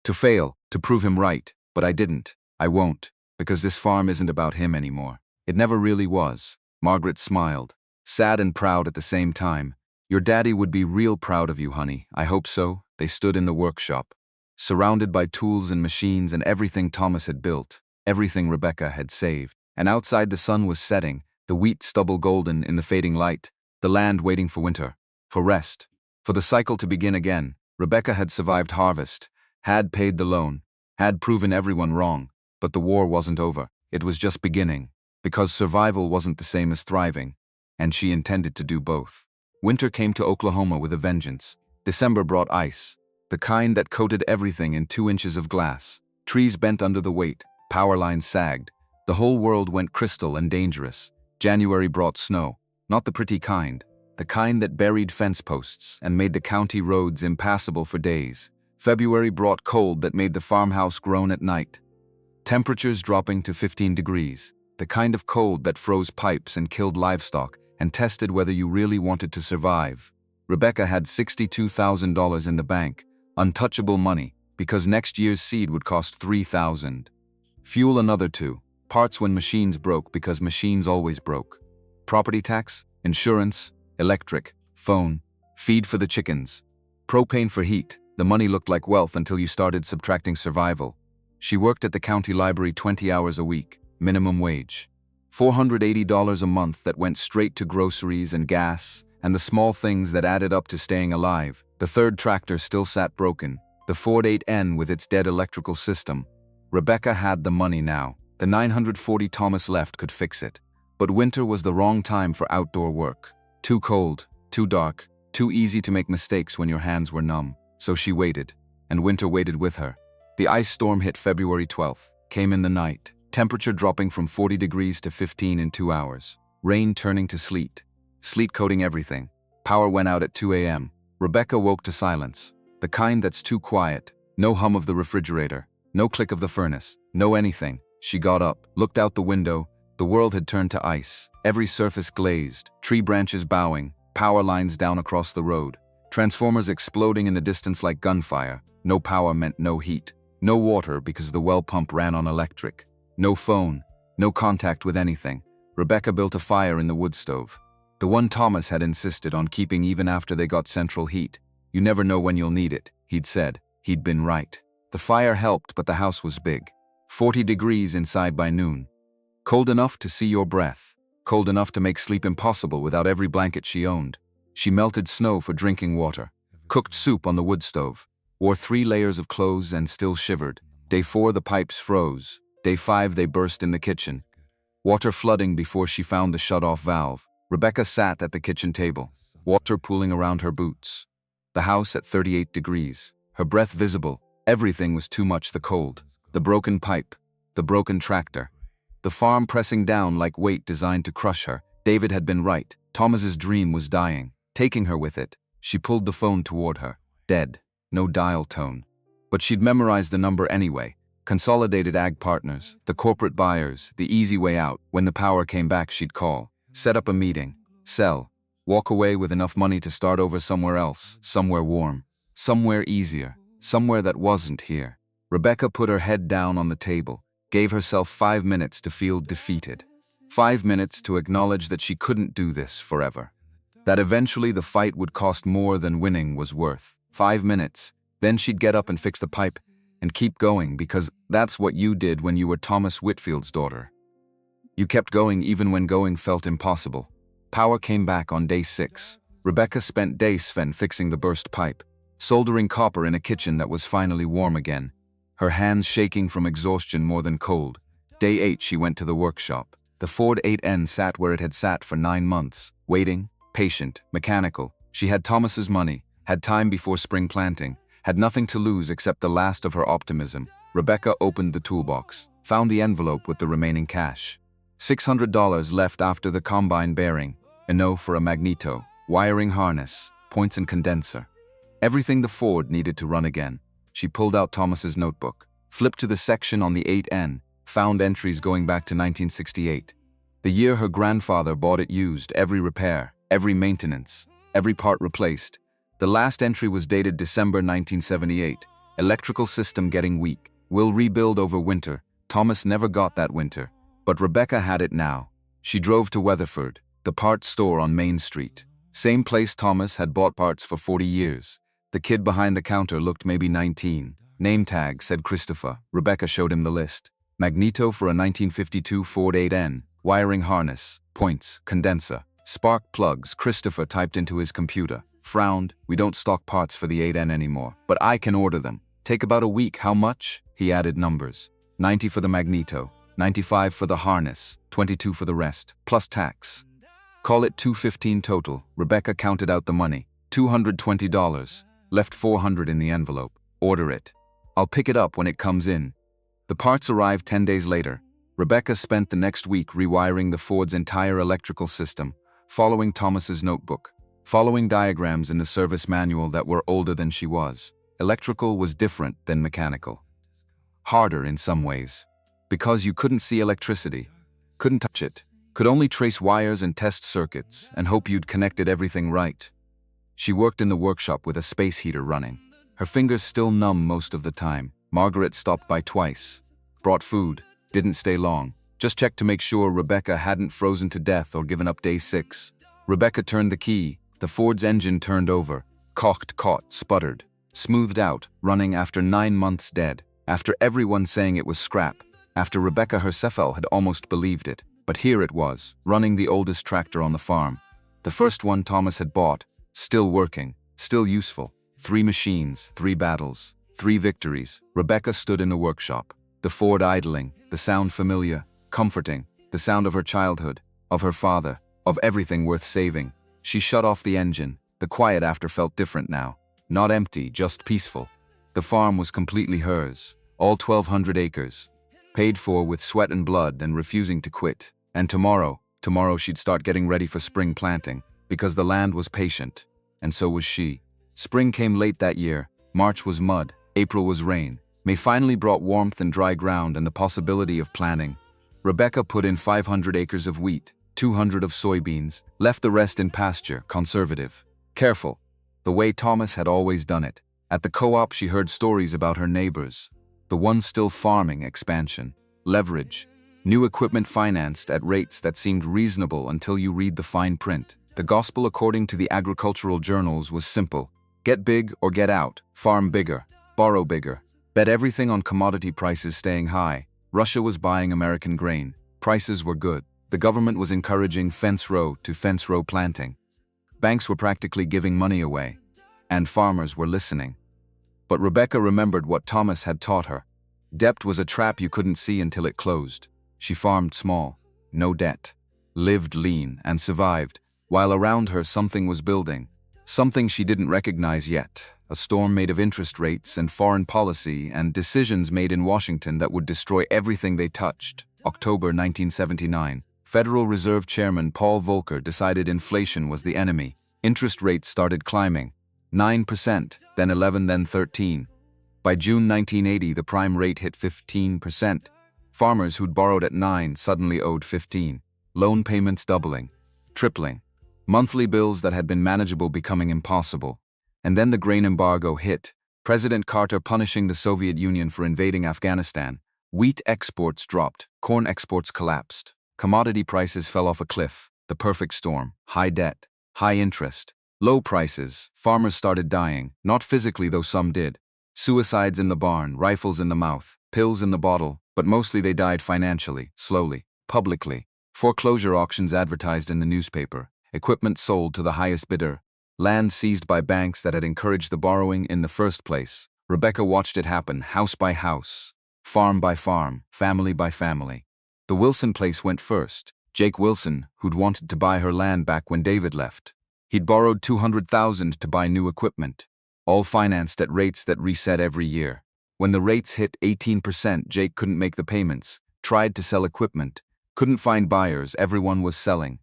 to fail, to prove him right, but I didn't. I won't, because this farm isn't about him anymore. It never really was." Margaret smiled, sad and proud at the same time. "Your daddy would be real proud of you, honey. I hope so." They stood in the workshop, surrounded by tools and machines and everything Thomas had built, everything Rebecca had saved. And outside the sun was setting, the wheat stubble golden in the fading light, the land waiting for winter, for rest, for the cycle to begin again. Rebecca had survived harvest, had paid the loan, had proven everyone wrong, but the war wasn't over. It was just beginning, because survival wasn't the same as thriving, and she intended to do both. Winter came to Oklahoma with a vengeance. December brought ice, the kind that coated everything in 2 inches of glass. Trees bent under the weight, power lines sagged. The whole world went crystal and dangerous. January brought snow, not the pretty kind, the kind that buried fence posts and made the county roads impassable for days. February brought cold that made the farmhouse groan at night. Temperatures dropping to 15 degrees, the kind of cold that froze pipes and killed livestock and tested whether you really wanted to survive. Rebecca had $62,000 in the bank, untouchable money, because next year's seed would cost $3,000. Fuel another 2. Parts when machines broke because machines always broke. Property tax, insurance, electric, phone, feed for the chickens. Propane for heat. The money looked like wealth until you started subtracting survival. She worked at the county library 20 hours a week, minimum wage. $480 a month that went straight to groceries and gas, and the small things that added up to staying alive. The third tractor still sat broken, the Ford 8N with its dead electrical system. Rebecca had the money now. The 940 Thomas left could fix it. But winter was the wrong time for outdoor work. Too cold, too dark, too easy to make mistakes when your hands were numb. So she waited, and winter waited with her. The ice storm hit February 12th, came in the night, temperature dropping from 40 degrees to 15 in 2 hours. Rain turning to sleet. Sleet coating everything. Power went out at 2 a.m. Rebecca woke to silence. The kind that's too quiet. No hum of the refrigerator. No click of the furnace. No anything. She got up, looked out the window. The world had turned to ice. Every surface glazed. Tree branches bowing. Power lines down across the road. Transformers exploding in the distance like gunfire. No power meant no heat. No water because the well pump ran on electric. No phone. No contact with anything. Rebecca built a fire in the wood stove. The one Thomas had insisted on keeping even after they got central heat. You never know when you'll need it, he'd said. He'd been right. The fire helped, but the house was big. 40 degrees inside by noon. Cold enough to see your breath. Cold enough to make sleep impossible without every blanket she owned. She melted snow for drinking water. Cooked soup on the wood stove. Wore 3 layers of clothes and still shivered. Day 4 the pipes froze. Day 5 they burst in the kitchen. Water flooding before she found the shut-off valve. Rebecca sat at the kitchen table. Water pooling around her boots. The house at 38 degrees. Her breath visible. Everything was too much. The cold. The broken pipe. The broken tractor. The farm pressing down like weight designed to crush her. David had been right. Thomas's dream was dying. Taking her with it. She pulled the phone toward her. Dead. No dial tone. But she'd memorized the number anyway. Consolidated Ag Partners. The corporate buyers. The easy way out. When the power came back she'd call. Set up a meeting. Sell. Walk away with enough money to start over somewhere else. Somewhere warm. Somewhere easier. Somewhere that wasn't here. Rebecca put her head down on the table. Gave herself 5 minutes to feel defeated. 5 minutes to acknowledge that she couldn't do this forever. That eventually the fight would cost more than winning was worth. 5 minutes. Then she'd get up and fix the pipe and keep going because that's what you did when you were Thomas Whitfield's daughter. You kept going even when going felt impossible. Power came back on day 6. Rebecca spent days fixing the burst pipe, soldering copper in a kitchen that was finally warm again, her hands shaking from exhaustion more than cold. Day 8 she went to the workshop. The Ford 8N sat where it had sat for 9 months, waiting, patient, mechanical. She had Thomas's money, had time before spring planting, had nothing to lose except the last of her optimism. Rebecca opened the toolbox, found the envelope with the remaining cash. $600 left after the combine bearing, enough for a magneto, wiring harness, points and condenser. Everything the Ford needed to run again. She pulled out Thomas's notebook, flipped to the section on the 8N, found entries going back to 1968. The year her grandfather bought it used, every repair, every maintenance, every part replaced. The last entry was dated December 1978. Electrical system getting weak. Will rebuild over winter. Thomas never got that winter. But Rebecca had it now. She drove to Weatherford, the parts store on Main Street. Same place Thomas had bought parts for 40 years. The kid behind the counter looked maybe 19. Name tag said Christopher. Rebecca showed him the list. Magneto for a 1952 Ford 8N. Wiring harness. Points. Condenser. Spark plugs. Christopher typed into his computer. Frowned. We don't stock parts for the 8N anymore. But I can order them. Take about a week. How much? He added numbers. 90 for the magneto. 95 for the harness. 22 for the rest. Plus tax. Call it $215 total. Rebecca counted out the money. $220. Left $400 in the envelope. Order it. I'll pick it up when it comes in. The parts arrived 10 days later. Rebecca spent the next week rewiring the Ford's entire electrical system, following Thomas's notebook, following diagrams in the service manual that were older than she was. Electrical was different than mechanical. Harder in some ways. Because you couldn't see electricity, couldn't touch it, could only trace wires and test circuits and hope you'd connected everything right. She worked in the workshop with a space heater running. Her fingers still numb most of the time. Margaret stopped by twice. Brought food. Didn't stay long. Just checked to make sure Rebecca hadn't frozen to death or given up day 6. Rebecca turned the key. The Ford's engine turned over. Cocked, caught, sputtered. Smoothed out, running after 9 months dead. After everyone saying it was scrap. After Rebecca herself had almost believed it. But here it was, running the oldest tractor on the farm. The first one Thomas had bought. Still working. Still useful. 3 machines, 3 battles, 3 victories. Rebecca stood in the workshop. The Ford idling. The sound familiar. Comforting. The sound of her childhood. Of her father. Of everything worth saving. She shut off the engine. The quiet after felt different now. Not empty, just peaceful. The farm was completely hers. All 1,200 acres. Paid for with sweat and blood and refusing to quit. And tomorrow she'd start getting ready for spring planting. Because the land was patient. And so was she. Spring came late that year. March was mud. April was rain. May finally brought warmth and dry ground and the possibility of planting. Rebecca put in 500 acres of wheat, 200 of soybeans, left the rest in pasture, conservative. Careful. The way Thomas had always done it. At the co-op she heard stories about her neighbors. The ones still farming, expansion, leverage, new equipment financed at rates that seemed reasonable until you read the fine print. The gospel according to the agricultural journals was simple. Get big or get out, farm bigger, borrow bigger. Bet everything on commodity prices staying high. Russia was buying American grain. Prices were good. The government was encouraging fence row to fence row planting. Banks were practically giving money away. And farmers were listening. But Rebecca remembered what Thomas had taught her. Debt was a trap you couldn't see until it closed. She farmed small, no debt, lived lean and survived, while around her something was building. Something she didn't recognize yet. A storm made of interest rates and foreign policy and decisions made in Washington that would destroy everything they touched. October 1979. Federal Reserve Chairman Paul Volcker decided inflation was the enemy. Interest rates started climbing. 9%, then 11, then 13. By June 1980, the prime rate hit 15%. Farmers who'd borrowed at 9 suddenly owed 15. Loan payments doubling, tripling. Monthly bills that had been manageable becoming impossible. And then the grain embargo hit. President Carter punishing the Soviet Union for invading Afghanistan. Wheat exports dropped, corn exports collapsed. Commodity prices fell off a cliff. The perfect storm. High debt, high interest, low prices. Farmers started dying, not physically though some did. Suicides in the barn, rifles in the mouth, pills in the bottle, but mostly they died financially, slowly, publicly. Foreclosure auctions advertised in the newspaper. Equipment sold to the highest bidder. Land seized by banks that had encouraged the borrowing in the first place. Rebecca watched it happen, house by house, farm by farm, family by family. The Wilson place went first. Jake Wilson, who'd wanted to buy her land back when David left. He'd borrowed $200,000 to buy new equipment, all financed at rates that reset every year. When the rates hit 18%, Jake couldn't make the payments, tried to sell equipment, couldn't find buyers, everyone was selling.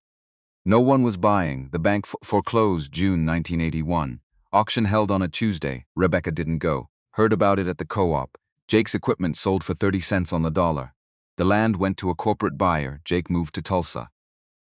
No one was buying. The bank foreclosed June 1981. Auction held on a Tuesday. Rebecca didn't go. Heard about it at the co-op. Jake's equipment sold for 30 cents on the dollar. The land went to a corporate buyer. Jake moved to Tulsa.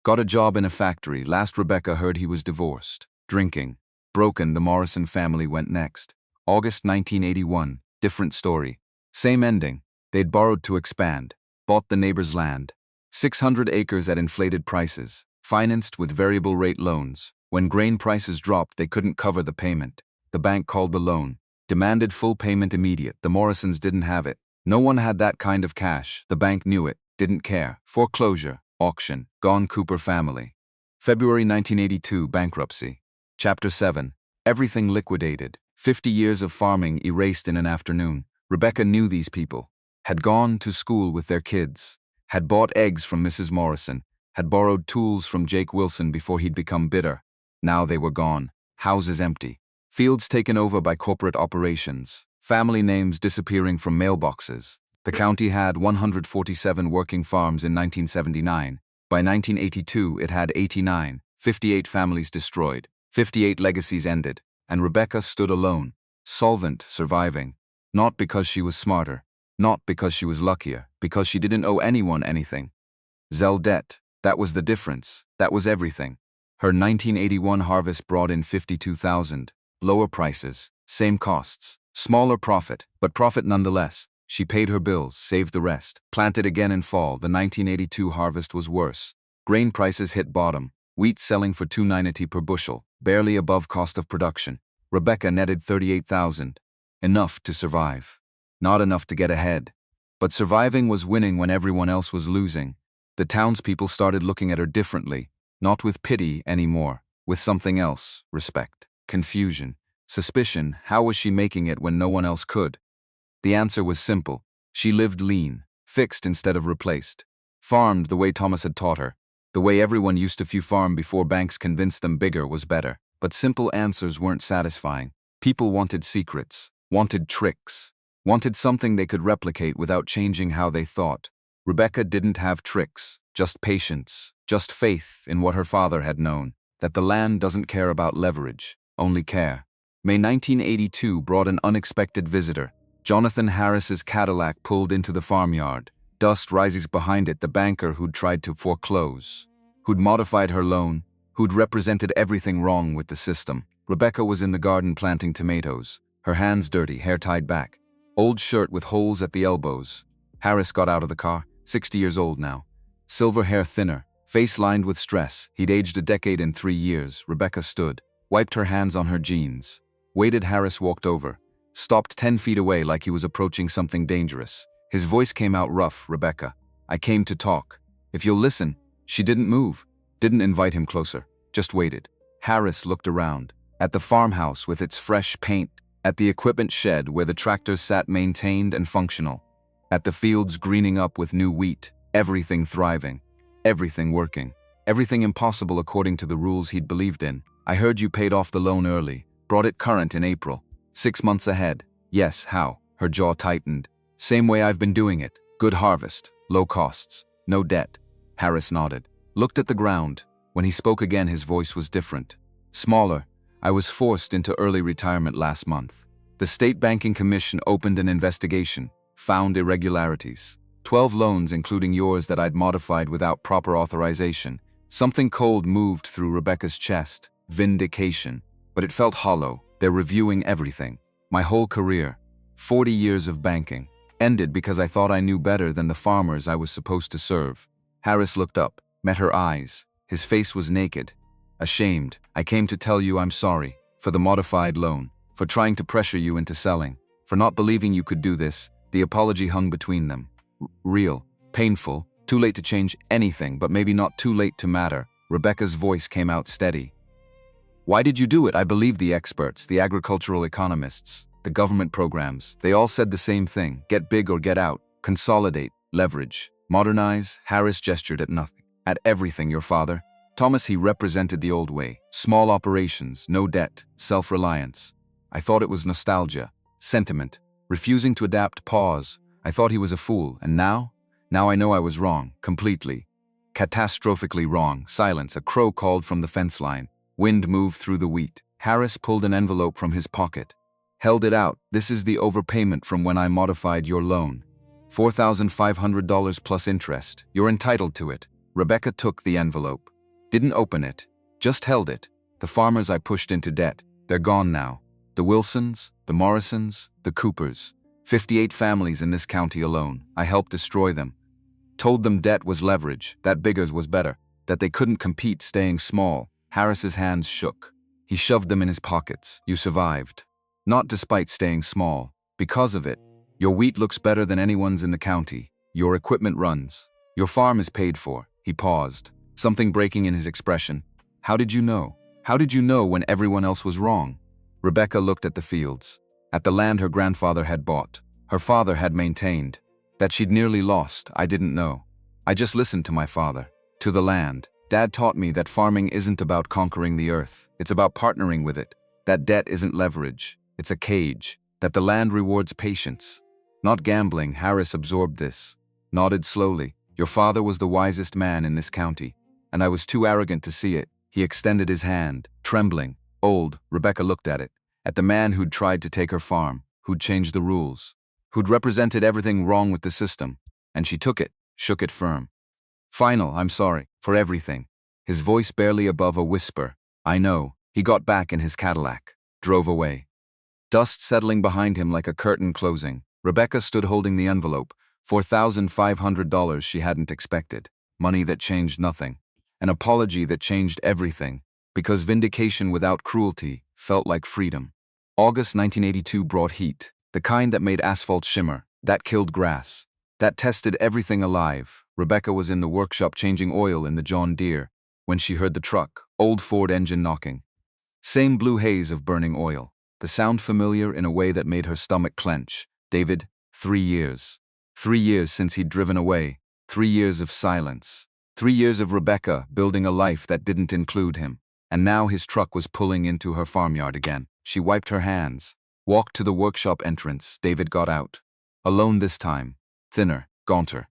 Got a job in a factory. Last Rebecca heard he was divorced. Drinking. Broken. The Morrison family went next. August 1981. Different story. Same ending. They'd borrowed to expand. Bought the neighbor's land. 600 acres at inflated prices. Financed with variable rate loans. When grain prices dropped, they couldn't cover the payment. The bank called the loan. Demanded full payment immediate. The Morrisons didn't have it. No one had that kind of cash. The bank knew it. Didn't care. Foreclosure. Auction. Gone Cooper family. February 1982. Bankruptcy. Chapter 7. Everything liquidated. 50 years of farming erased in an afternoon. Rebecca knew these people. Had gone to school with their kids. Had bought eggs from Mrs. Morrison. Had borrowed tools from Jake Wilson before he'd become bitter. Now they were gone. Houses empty. Fields taken over by corporate operations. Family names disappearing from mailboxes. The county had 147 working farms in 1979. By 1982, it had 89. 58 families destroyed. 58 legacies ended. And Rebecca stood alone. Solvent, surviving. Not because she was smarter. Not because she was luckier. Because she didn't owe anyone anything. Zell debt. That was the difference. That was everything. Her 1981 harvest brought in $52,000. Lower prices, same costs. Smaller profit, but profit nonetheless. She paid her bills, saved the rest. Planted again in fall, the 1982 harvest was worse. Grain prices hit bottom. Wheat selling for $2.90 per bushel, barely above cost of production. Rebecca netted $38,000. Enough to survive. Not enough to get ahead. But surviving was winning when everyone else was losing. The townspeople started looking at her differently, not with pity anymore, with something else: respect, confusion, suspicion. How was she making it when no one else could? The answer was simple. She lived lean, fixed instead of replaced. Farmed the way Thomas had taught her. The way everyone used to farm before banks convinced them bigger was better. But simple answers weren't satisfying. People wanted secrets, wanted tricks, wanted something they could replicate without changing how they thought. Rebecca didn't have tricks, just patience, just faith in what her father had known, that the land doesn't care about leverage, only care. May 1982 brought an unexpected visitor. Jonathan Harris's Cadillac pulled into the farmyard. Dust rises behind it, the banker who'd tried to foreclose, who'd modified her loan, who'd represented everything wrong with the system. Rebecca was in the garden planting tomatoes, her hands dirty, hair tied back, old shirt with holes at the elbows. Harris got out of the car, 60 years old now. Silver hair thinner, face lined with stress. He'd aged a decade in 3 years. Rebecca stood, wiped her hands on her jeans. Waited. Harris walked over, stopped 10 feet away like he was approaching something dangerous. His voice came out rough. "Rebecca, I came to talk. If you'll listen." She didn't move, didn't invite him closer, just waited. Harris looked around, at the farmhouse with its fresh paint, at the equipment shed where the tractors sat maintained and functional, at the fields greening up with new wheat, everything thriving, everything working, everything impossible according to the rules he'd believed in. "I heard you paid off the loan early, brought it current in April. 6 months ahead." "Yes, how?" Her jaw tightened. "Same way I've been doing it. Good harvest, low costs, no debt." Harris nodded, looked at the ground. When he spoke again, his voice was different. Smaller. "I was forced into early retirement last month. The State Banking Commission opened an investigation, found irregularities. 12 loans, including yours, that I'd modified without proper authorization." Something cold moved through Rebecca's chest. Vindication. But it felt hollow. They're reviewing everything. My whole career, 40 years of banking, ended because I thought I knew better than the farmers I was supposed to serve. Harris looked up, met her eyes. His face was naked. "Ashamed. I came to tell you I'm sorry. For the modified loan. For trying to pressure you into selling. For not believing you could do this." The apology hung between them. Real. Painful. Too late to change anything, but maybe not too late to matter. Rebecca's voice came out steady. "Why did you do it?" "I believe the experts, the agricultural economists, the government programs. They all said the same thing. Get big or get out. Consolidate. Leverage. Modernize." Harris gestured at nothing. "At everything, your father." Thomas, he represented the old way. Small operations, no debt, self-reliance. I thought it was nostalgia, sentiment, refusing to adapt. Pause. I thought he was a fool, and now? Now I know I was wrong, completely. Catastrophically wrong. Silence. A crow called from the fence line. Wind moved through the wheat. Harris pulled an envelope from his pocket. Held it out. "This is the overpayment from when I modified your loan. $4,500 plus interest. You're entitled to it." Rebecca took the envelope. Didn't open it. Just held it. "The farmers I pushed into debt. They're gone now. The Wilsons, the Morrisons, the Coopers. 58 families in this county alone. I helped destroy them. Told them debt was leverage, that bigger was better, that they couldn't compete staying small." Harris's hands shook. He shoved them in his pockets. "You survived. Not despite staying small. Because of it. Your wheat looks better than anyone's in the county. Your equipment runs. Your farm is paid for." He paused, something breaking in his expression. "How did you know? How did you know when everyone else was wrong?" Rebecca looked at the fields, at the land her grandfather had bought, her father had maintained, that she'd nearly lost. "I didn't know. I just listened to my father, to the land. Dad taught me that farming isn't about conquering the earth. It's about partnering with it. That debt isn't leverage. It's a cage. That the land rewards patience, not gambling." Harris absorbed this, nodded slowly. "Your father was the wisest man in this county, and I was too arrogant to see it." He extended his hand, trembling, old. Rebecca looked at it, at the man who'd tried to take her farm, who'd changed the rules, who'd represented everything wrong with the system, and she took it, shook it firm. "Final, I'm sorry, for everything." His voice barely above a whisper. "I know." He got back in his Cadillac, drove away. dust settling behind him like a curtain closing. Rebecca stood holding the envelope, $4,500 she hadn't expected, money that changed nothing, an apology that changed everything, because vindication without cruelty felt like freedom. August 1982 brought heat, the kind that made asphalt shimmer, that killed grass, that tested everything alive. Rebecca was in the workshop changing oil in the John Deere when she heard the truck, old Ford engine knocking. Same blue haze of burning oil, the sound familiar in a way that made her stomach clench. David, 3 years. 3 years since he'd driven away, 3 years of silence, 3 years of Rebecca building a life that didn't include him. And now his truck was pulling into her farmyard again. She wiped her hands, walked to the workshop entrance. David got out. Alone this time, thinner, gaunter.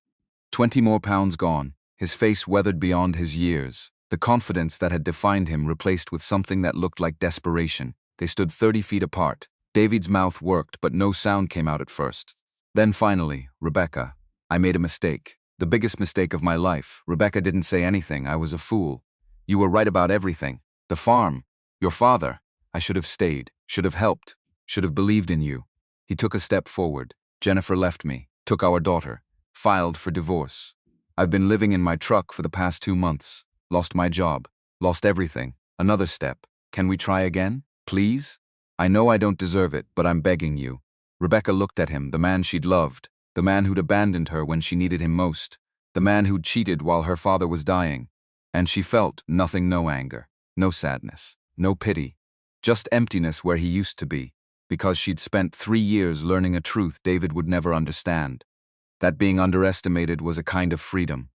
20 more pounds gone, his face weathered beyond his years, the confidence that had defined him replaced with something that looked like desperation. They stood 30 feet apart. David's mouth worked, but no sound came out at first. Then finally, Rebecca, I made a mistake. The biggest mistake of my life. Rebecca didn't say anything. I was a fool. You were right about everything. The farm, your father. I should have stayed, should have helped, should have believed in you. He took a step forward. Jennifer left me, took our daughter, filed for divorce. I've been living in my truck for the past 2 months. Lost my job, lost everything. Another step. Can we try again? Please? I know I don't deserve it, but I'm begging you. Rebecca looked at him, the man she'd loved, the man who'd abandoned her when she needed him most, the man who'd cheated while her father was dying. And she felt nothing, no anger, no sadness, no pity, just emptiness where he used to be, because she'd spent 3 years learning a truth David would never understand. That being underestimated was a kind of freedom.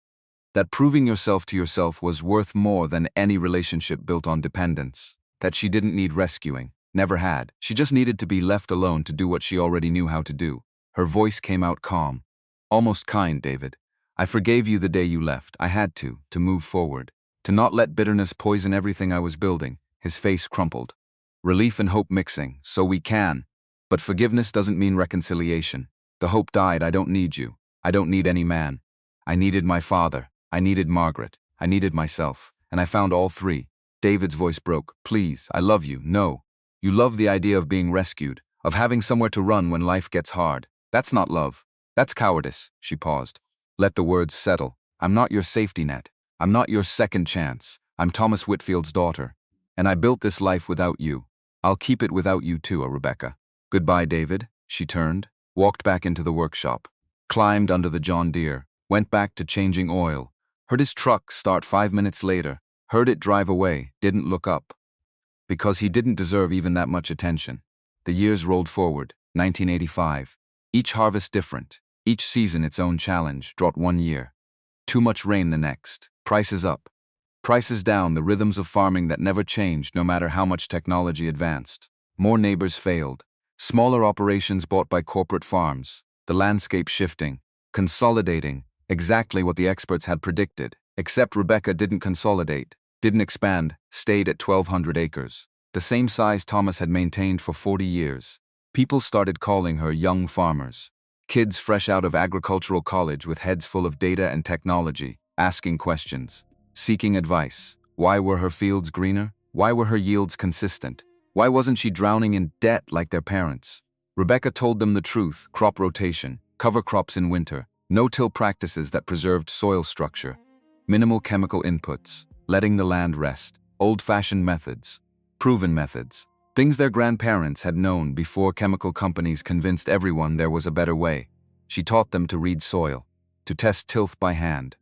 That proving yourself to yourself was worth more than any relationship built on dependence. That she didn't need rescuing, never had. She just needed to be left alone to do what she already knew how to do. Her voice came out calm, almost kind. David, I forgave you the day you left. I had to move forward, to not let bitterness poison everything I was building. His face crumpled. Relief and hope mixing, so we can. But forgiveness doesn't mean reconciliation. The hope died. I don't need you. I don't need any man. I needed my father. I needed Margaret. I needed myself. And I found all three. David's voice broke. Please, I love you. No. You love the idea of being rescued, of having somewhere to run when life gets hard. That's not love. That's cowardice. She paused. Let the words settle. I'm not your safety net. I'm not your second chance. I'm Thomas Whitfield's daughter. And I built this life without you. I'll keep it without you too, Rebecca. Goodbye, David. She turned, walked back into the workshop, climbed under the John Deere, went back to changing oil, heard his truck start 5 minutes later, heard it drive away, didn't look up. Because he didn't deserve even that much attention. The years rolled forward, 1985. Each harvest different, each season its own challenge. Drought 1 year. Too much rain the next. Prices up. Prices down, the rhythms of farming that never changed no matter how much technology advanced. More neighbors failed. Smaller operations bought by corporate farms. The landscape shifting, consolidating, exactly what the experts had predicted. Except Rebecca didn't consolidate, didn't expand, stayed at 1,200 acres. The same size Thomas had maintained for 40 years. People started calling her young farmers. Kids fresh out of agricultural college with heads full of data and technology, asking questions, seeking advice. Why were her fields greener? Why were her yields consistent? Why wasn't she drowning in debt like their parents? Rebecca told them the truth: crop rotation, cover crops in winter, no-till practices that preserved soil structure, minimal chemical inputs, letting the land rest, old-fashioned methods, proven methods, things their grandparents had known before chemical companies convinced everyone there was a better way. She taught them to read soil, to test tilth by hand,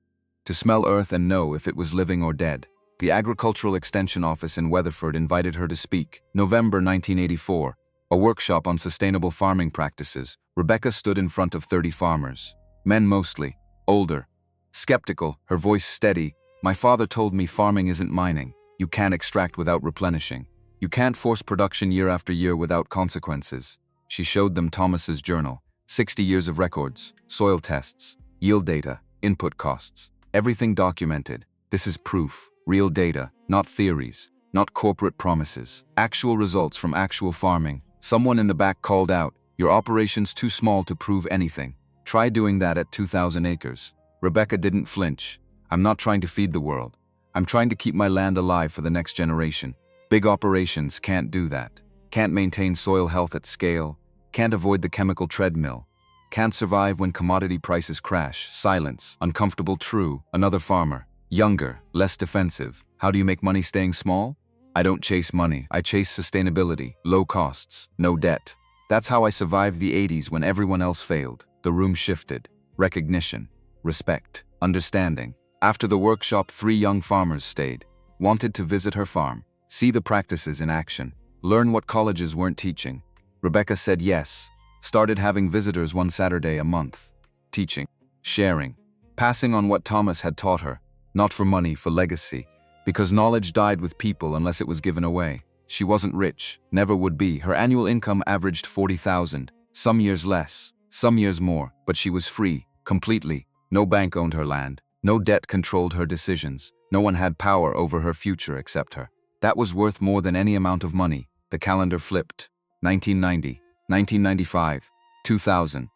to smell earth and know if it was living or dead. The Agricultural Extension Office in Weatherford invited her to speak. November 1984, a workshop on sustainable farming practices. Rebecca stood in front of 30 farmers, men mostly, older, skeptical, her voice steady. My father told me farming isn't mining. You can't extract without replenishing. You can't force production year after year without consequences. She showed them Thomas's journal, 60 years of records, soil tests, yield data, input costs, everything documented. This is proof, real data, not theories, not corporate promises, actual results from actual farming. Someone in the back called out, "Your operation's too small to prove anything. Try doing that at 2,000 acres. Rebecca didn't flinch. I'm not trying to feed the world. I'm trying to keep my land alive for the next generation. Big operations can't do that. can't maintain soil health at scale, can't avoid the chemical treadmill, can't survive when commodity prices crash. Silence, uncomfortable. True. Another farmer, younger, less defensive. How do you make money staying small? I don't chase money, I chase sustainability, low costs, no debt. That's how I survived the 80s when everyone else failed. The room shifted. Recognition, respect, understanding. After the workshop, 3 young farmers stayed, wanted to visit her farm, see the practices in action, learn what colleges weren't teaching. Rebecca said yes, started having visitors 1 Saturday a month, teaching, sharing, passing on what Thomas had taught her, not for money, for legacy, because knowledge died with people unless it was given away. She wasn't rich, never would be. Her annual income averaged $40,000, some years less, some years more, but she was free, completely. No bank owned her land, no debt controlled her decisions, no one had power over her future except her. That was worth more than any amount of money. The calendar flipped. 1990, 1995, 2000.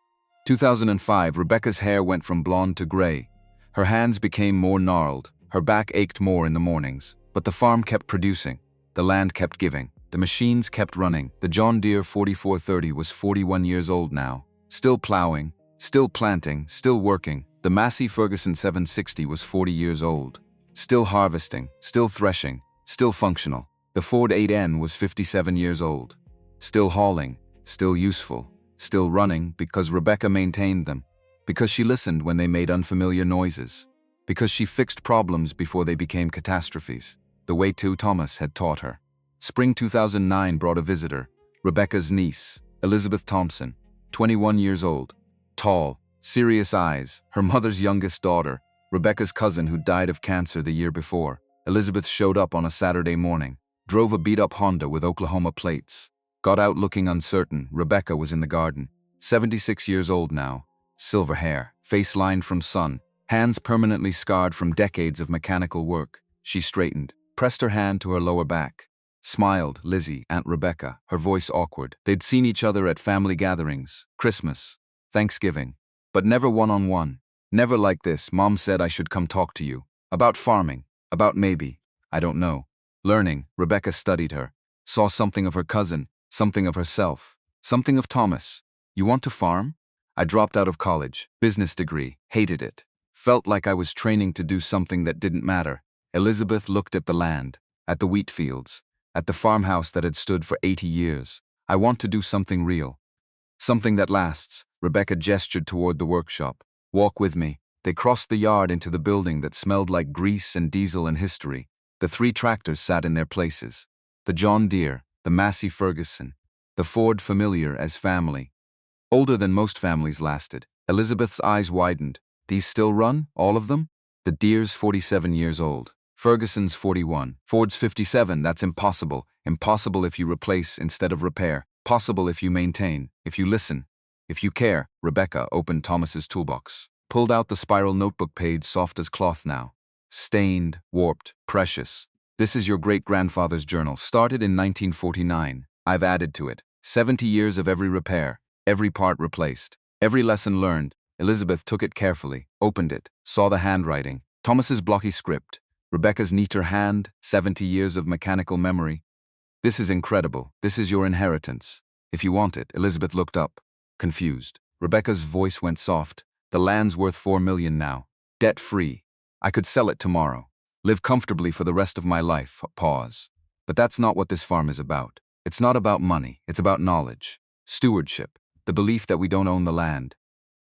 2005, Rebecca's hair went from blonde to gray. Her hands became more gnarled, her back ached more in the mornings. But the farm kept producing, the land kept giving, the machines kept running. The John Deere 4430 was 41 years old now, still plowing, still planting, still working. The Massey Ferguson 760 was 40 years old, still harvesting, still threshing, still functional. The Ford 8N was 57 years old, still hauling, still useful, still running because Rebecca maintained them, because she listened when they made unfamiliar noises, because she fixed problems before they became catastrophes, the way Thomas had taught her. Spring 2009 brought a visitor, Rebecca's niece, Elizabeth Thompson, 21 years old, tall, serious eyes, her mother's youngest daughter, Rebecca's cousin who died of cancer the year before. Elizabeth showed up on a Saturday morning, drove a beat-up Honda with Oklahoma plates, got out looking uncertain. Rebecca was in the garden, 76 years old now, silver hair, face lined from sun, hands permanently scarred from decades of mechanical work. She straightened, pressed her hand to her lower back, smiled. Lizzie, Aunt Rebecca, her voice awkward. They'd seen each other at family gatherings, Christmas, Thanksgiving, but never one-on-one. Never like this. Mom said I should come talk to you. About farming, about maybe, I don't know. Learning. Rebecca studied her, saw something of her cousin, something of herself, something of Thomas. You want to farm? I dropped out of college, business degree, hated it. Felt like I was training to do something that didn't matter. Elizabeth looked at the land, at the wheat fields, at the farmhouse that had stood for 80 years. I want to do something real. Something that lasts. Rebecca gestured toward the workshop. Walk with me. They crossed the yard into the building that smelled like grease and diesel and history. The 3 tractors sat in their places. The John Deere, the Massey Ferguson, the Ford, familiar as family. Older than most families lasted. Elizabeth's eyes widened. These still run? All of them? The Deere's 47 years old. Ferguson's 41. Ford's 57. That's impossible. Impossible if you replace instead of repair. Possible if you maintain, if you listen, if you care. Rebecca opened Thomas's toolbox, pulled out the spiral notebook page, soft as cloth now. Stained, warped, precious. This is your great-grandfather's journal. Started in 1949. I've added to it. 70 years of every repair, every part replaced, every lesson learned. Elizabeth took it carefully, opened it, saw the handwriting. Thomas's blocky script, Rebecca's neater hand, 70 years of mechanical memory. This is incredible. This is your inheritance. If you want it. Elizabeth looked up, confused. Rebecca's voice went soft. The land's worth $4 million now. Debt-free. I could sell it tomorrow. Live comfortably for the rest of my life. Pause. But that's not what this farm is about. It's not about money. It's about knowledge, stewardship, the belief that we don't own the land.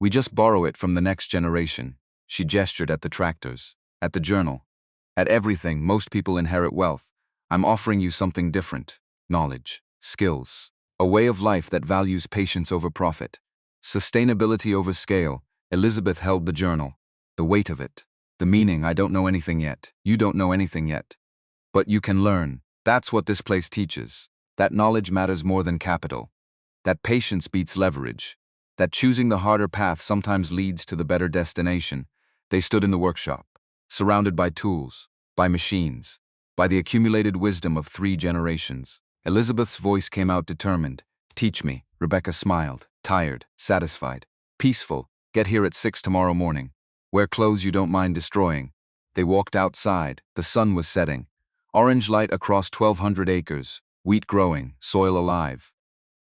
We just borrow it from the next generation. She gestured at the tractors, at the journal, at everything. Most people inherit wealth. I'm offering you something different. Knowledge, skills, a way of life that values patience over profit, sustainability over scale. Elizabeth held the journal, the weight of it, the meaning. I don't know anything yet. You don't know anything yet. But you can learn. That's what this place teaches. That knowledge matters more than capital. That patience beats leverage. That choosing the harder path sometimes leads to the better destination. They stood in the workshop, surrounded by tools, by machines, by the accumulated wisdom of 3 generations. Elizabeth's voice came out determined. Teach me. Rebecca smiled, tired, satisfied, peaceful. Get here at 6 tomorrow morning. Wear clothes you don't mind destroying. They walked outside. The sun was setting. Orange light across 1,200 acres. wheat growing, soil alive.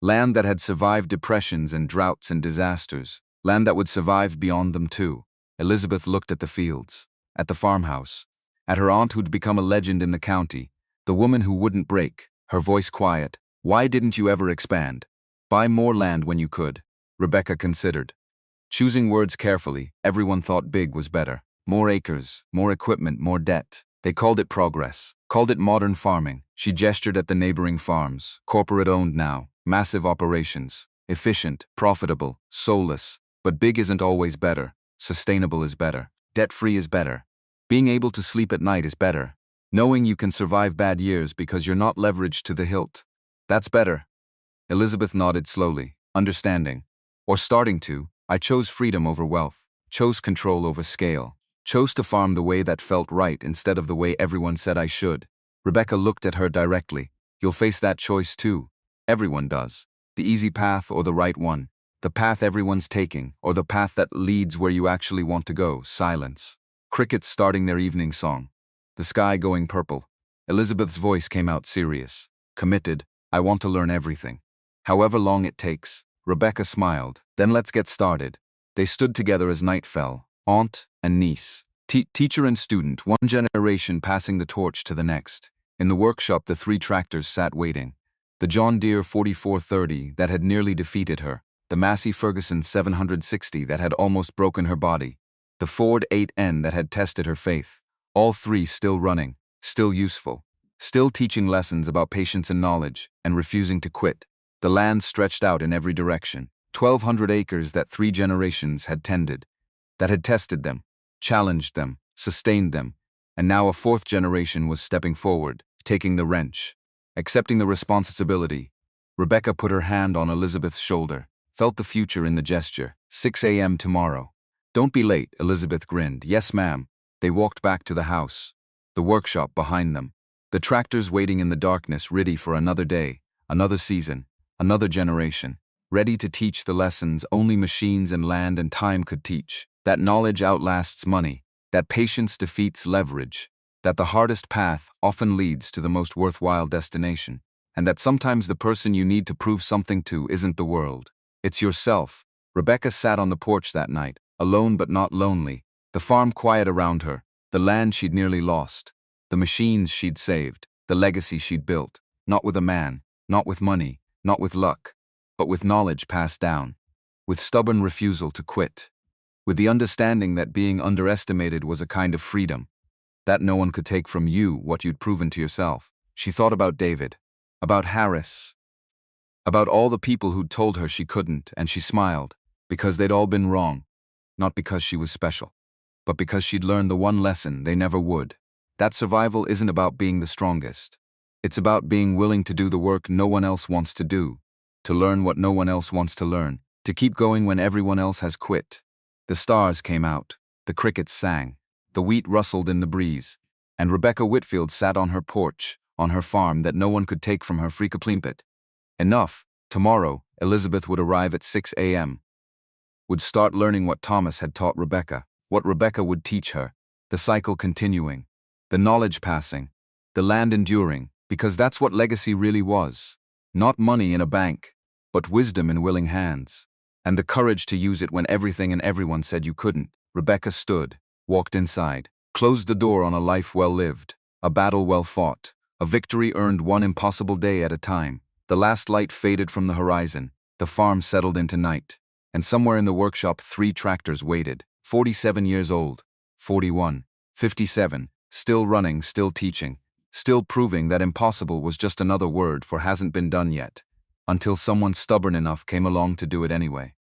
Land that had survived depressions and droughts and disasters. Land that would survive beyond them too. Elizabeth looked at the fields, at the farmhouse, at her aunt who'd become a legend in the county, the woman who wouldn't break, her voice quiet. Why didn't you ever expand? Buy more land when you could. Rebecca considered. Choosing words carefully, everyone thought big was better. More acres, more equipment, more debt. They called it progress, called it modern farming. She gestured at the neighboring farms, corporate-owned now, massive operations, efficient, profitable, soulless. But big isn't always better. Sustainable is better. Debt-free is better. Being able to sleep at night is better. Knowing you can survive bad years because you're not leveraged to the hilt. That's better. Elizabeth nodded slowly, understanding. Or starting to. I chose freedom over wealth, chose control over scale, chose to farm the way that felt right instead of the way everyone said I should. Rebecca looked at her directly. You'll face that choice too. Everyone does. The easy path or the right one. The path everyone's taking, or the path that leads where you actually want to go. Silence. Crickets starting their evening song. The sky going purple. Elizabeth's voice came out serious. Committed. I want to learn everything. However long it takes. Rebecca smiled. Then let's get started. They stood together as night fell. Aunt and niece. Teacher and student, one generation passing the torch to the next. In the workshop, the 3 tractors sat waiting. The John Deere 4430 that had nearly defeated her. The Massey Ferguson 760 that had almost broken her body. The Ford 8N that had tested her faith. All 3 still running, still useful, still teaching lessons about patience and knowledge, and refusing to quit. The land stretched out in every direction. 1,200 acres that 3 generations had tended, that had tested them, challenged them, sustained them, and now a 4th generation was stepping forward, taking the wrench, accepting the responsibility. Rebecca put her hand on Elizabeth's shoulder, felt the future in the gesture. 6 a.m. tomorrow. Don't be late, Elizabeth grinned. Yes, ma'am. They walked back to the house, the workshop behind them, the tractors waiting in the darkness, ready for another day, another season, another generation, ready to teach the lessons only machines and land and time could teach. That knowledge outlasts money, that patience defeats leverage, that the hardest path often leads to the most worthwhile destination, and that sometimes the person you need to prove something to isn't the world. It's yourself. Rebecca sat on the porch that night, alone but not lonely, the farm quiet around her, the land she'd nearly lost, the machines she'd saved, the legacy she'd built, not with a man, not with money, not with luck, but with knowledge passed down, with stubborn refusal to quit, with the understanding that being underestimated was a kind of freedom, that no one could take from you what you'd proven to yourself. She thought about David, about Harris, about all the people who'd told her she couldn't, and she smiled, because they'd all been wrong, not because she was special, but because she'd learned the one lesson they never would. That survival isn't about being the strongest. It's about being willing to do the work no one else wants to do, to learn what no one else wants to learn, to keep going when everyone else has quit. The stars came out, the crickets sang, the wheat rustled in the breeze, and Rebecca Whitfield sat on her porch, on her farm that no one could take from her. Freakaplimpet. Enough. Tomorrow, Elizabeth would arrive at 6 a.m., would start learning what Thomas had taught Rebecca, what Rebecca would teach her, the cycle continuing, the knowledge passing, the land enduring, because that's what legacy really was. Not money in a bank, but wisdom in willing hands, and the courage to use it when everything and everyone said you couldn't. Rebecca stood, walked inside, closed the door on a life well lived, a battle well fought, a victory earned one impossible day at a time. The last light faded from the horizon, the farm settled into night, and somewhere in the workshop 3 tractors waited, 47 years old, 41, 57, still running, still teaching, still proving that impossible was just another word for hasn't been done yet, until someone stubborn enough came along to do it anyway.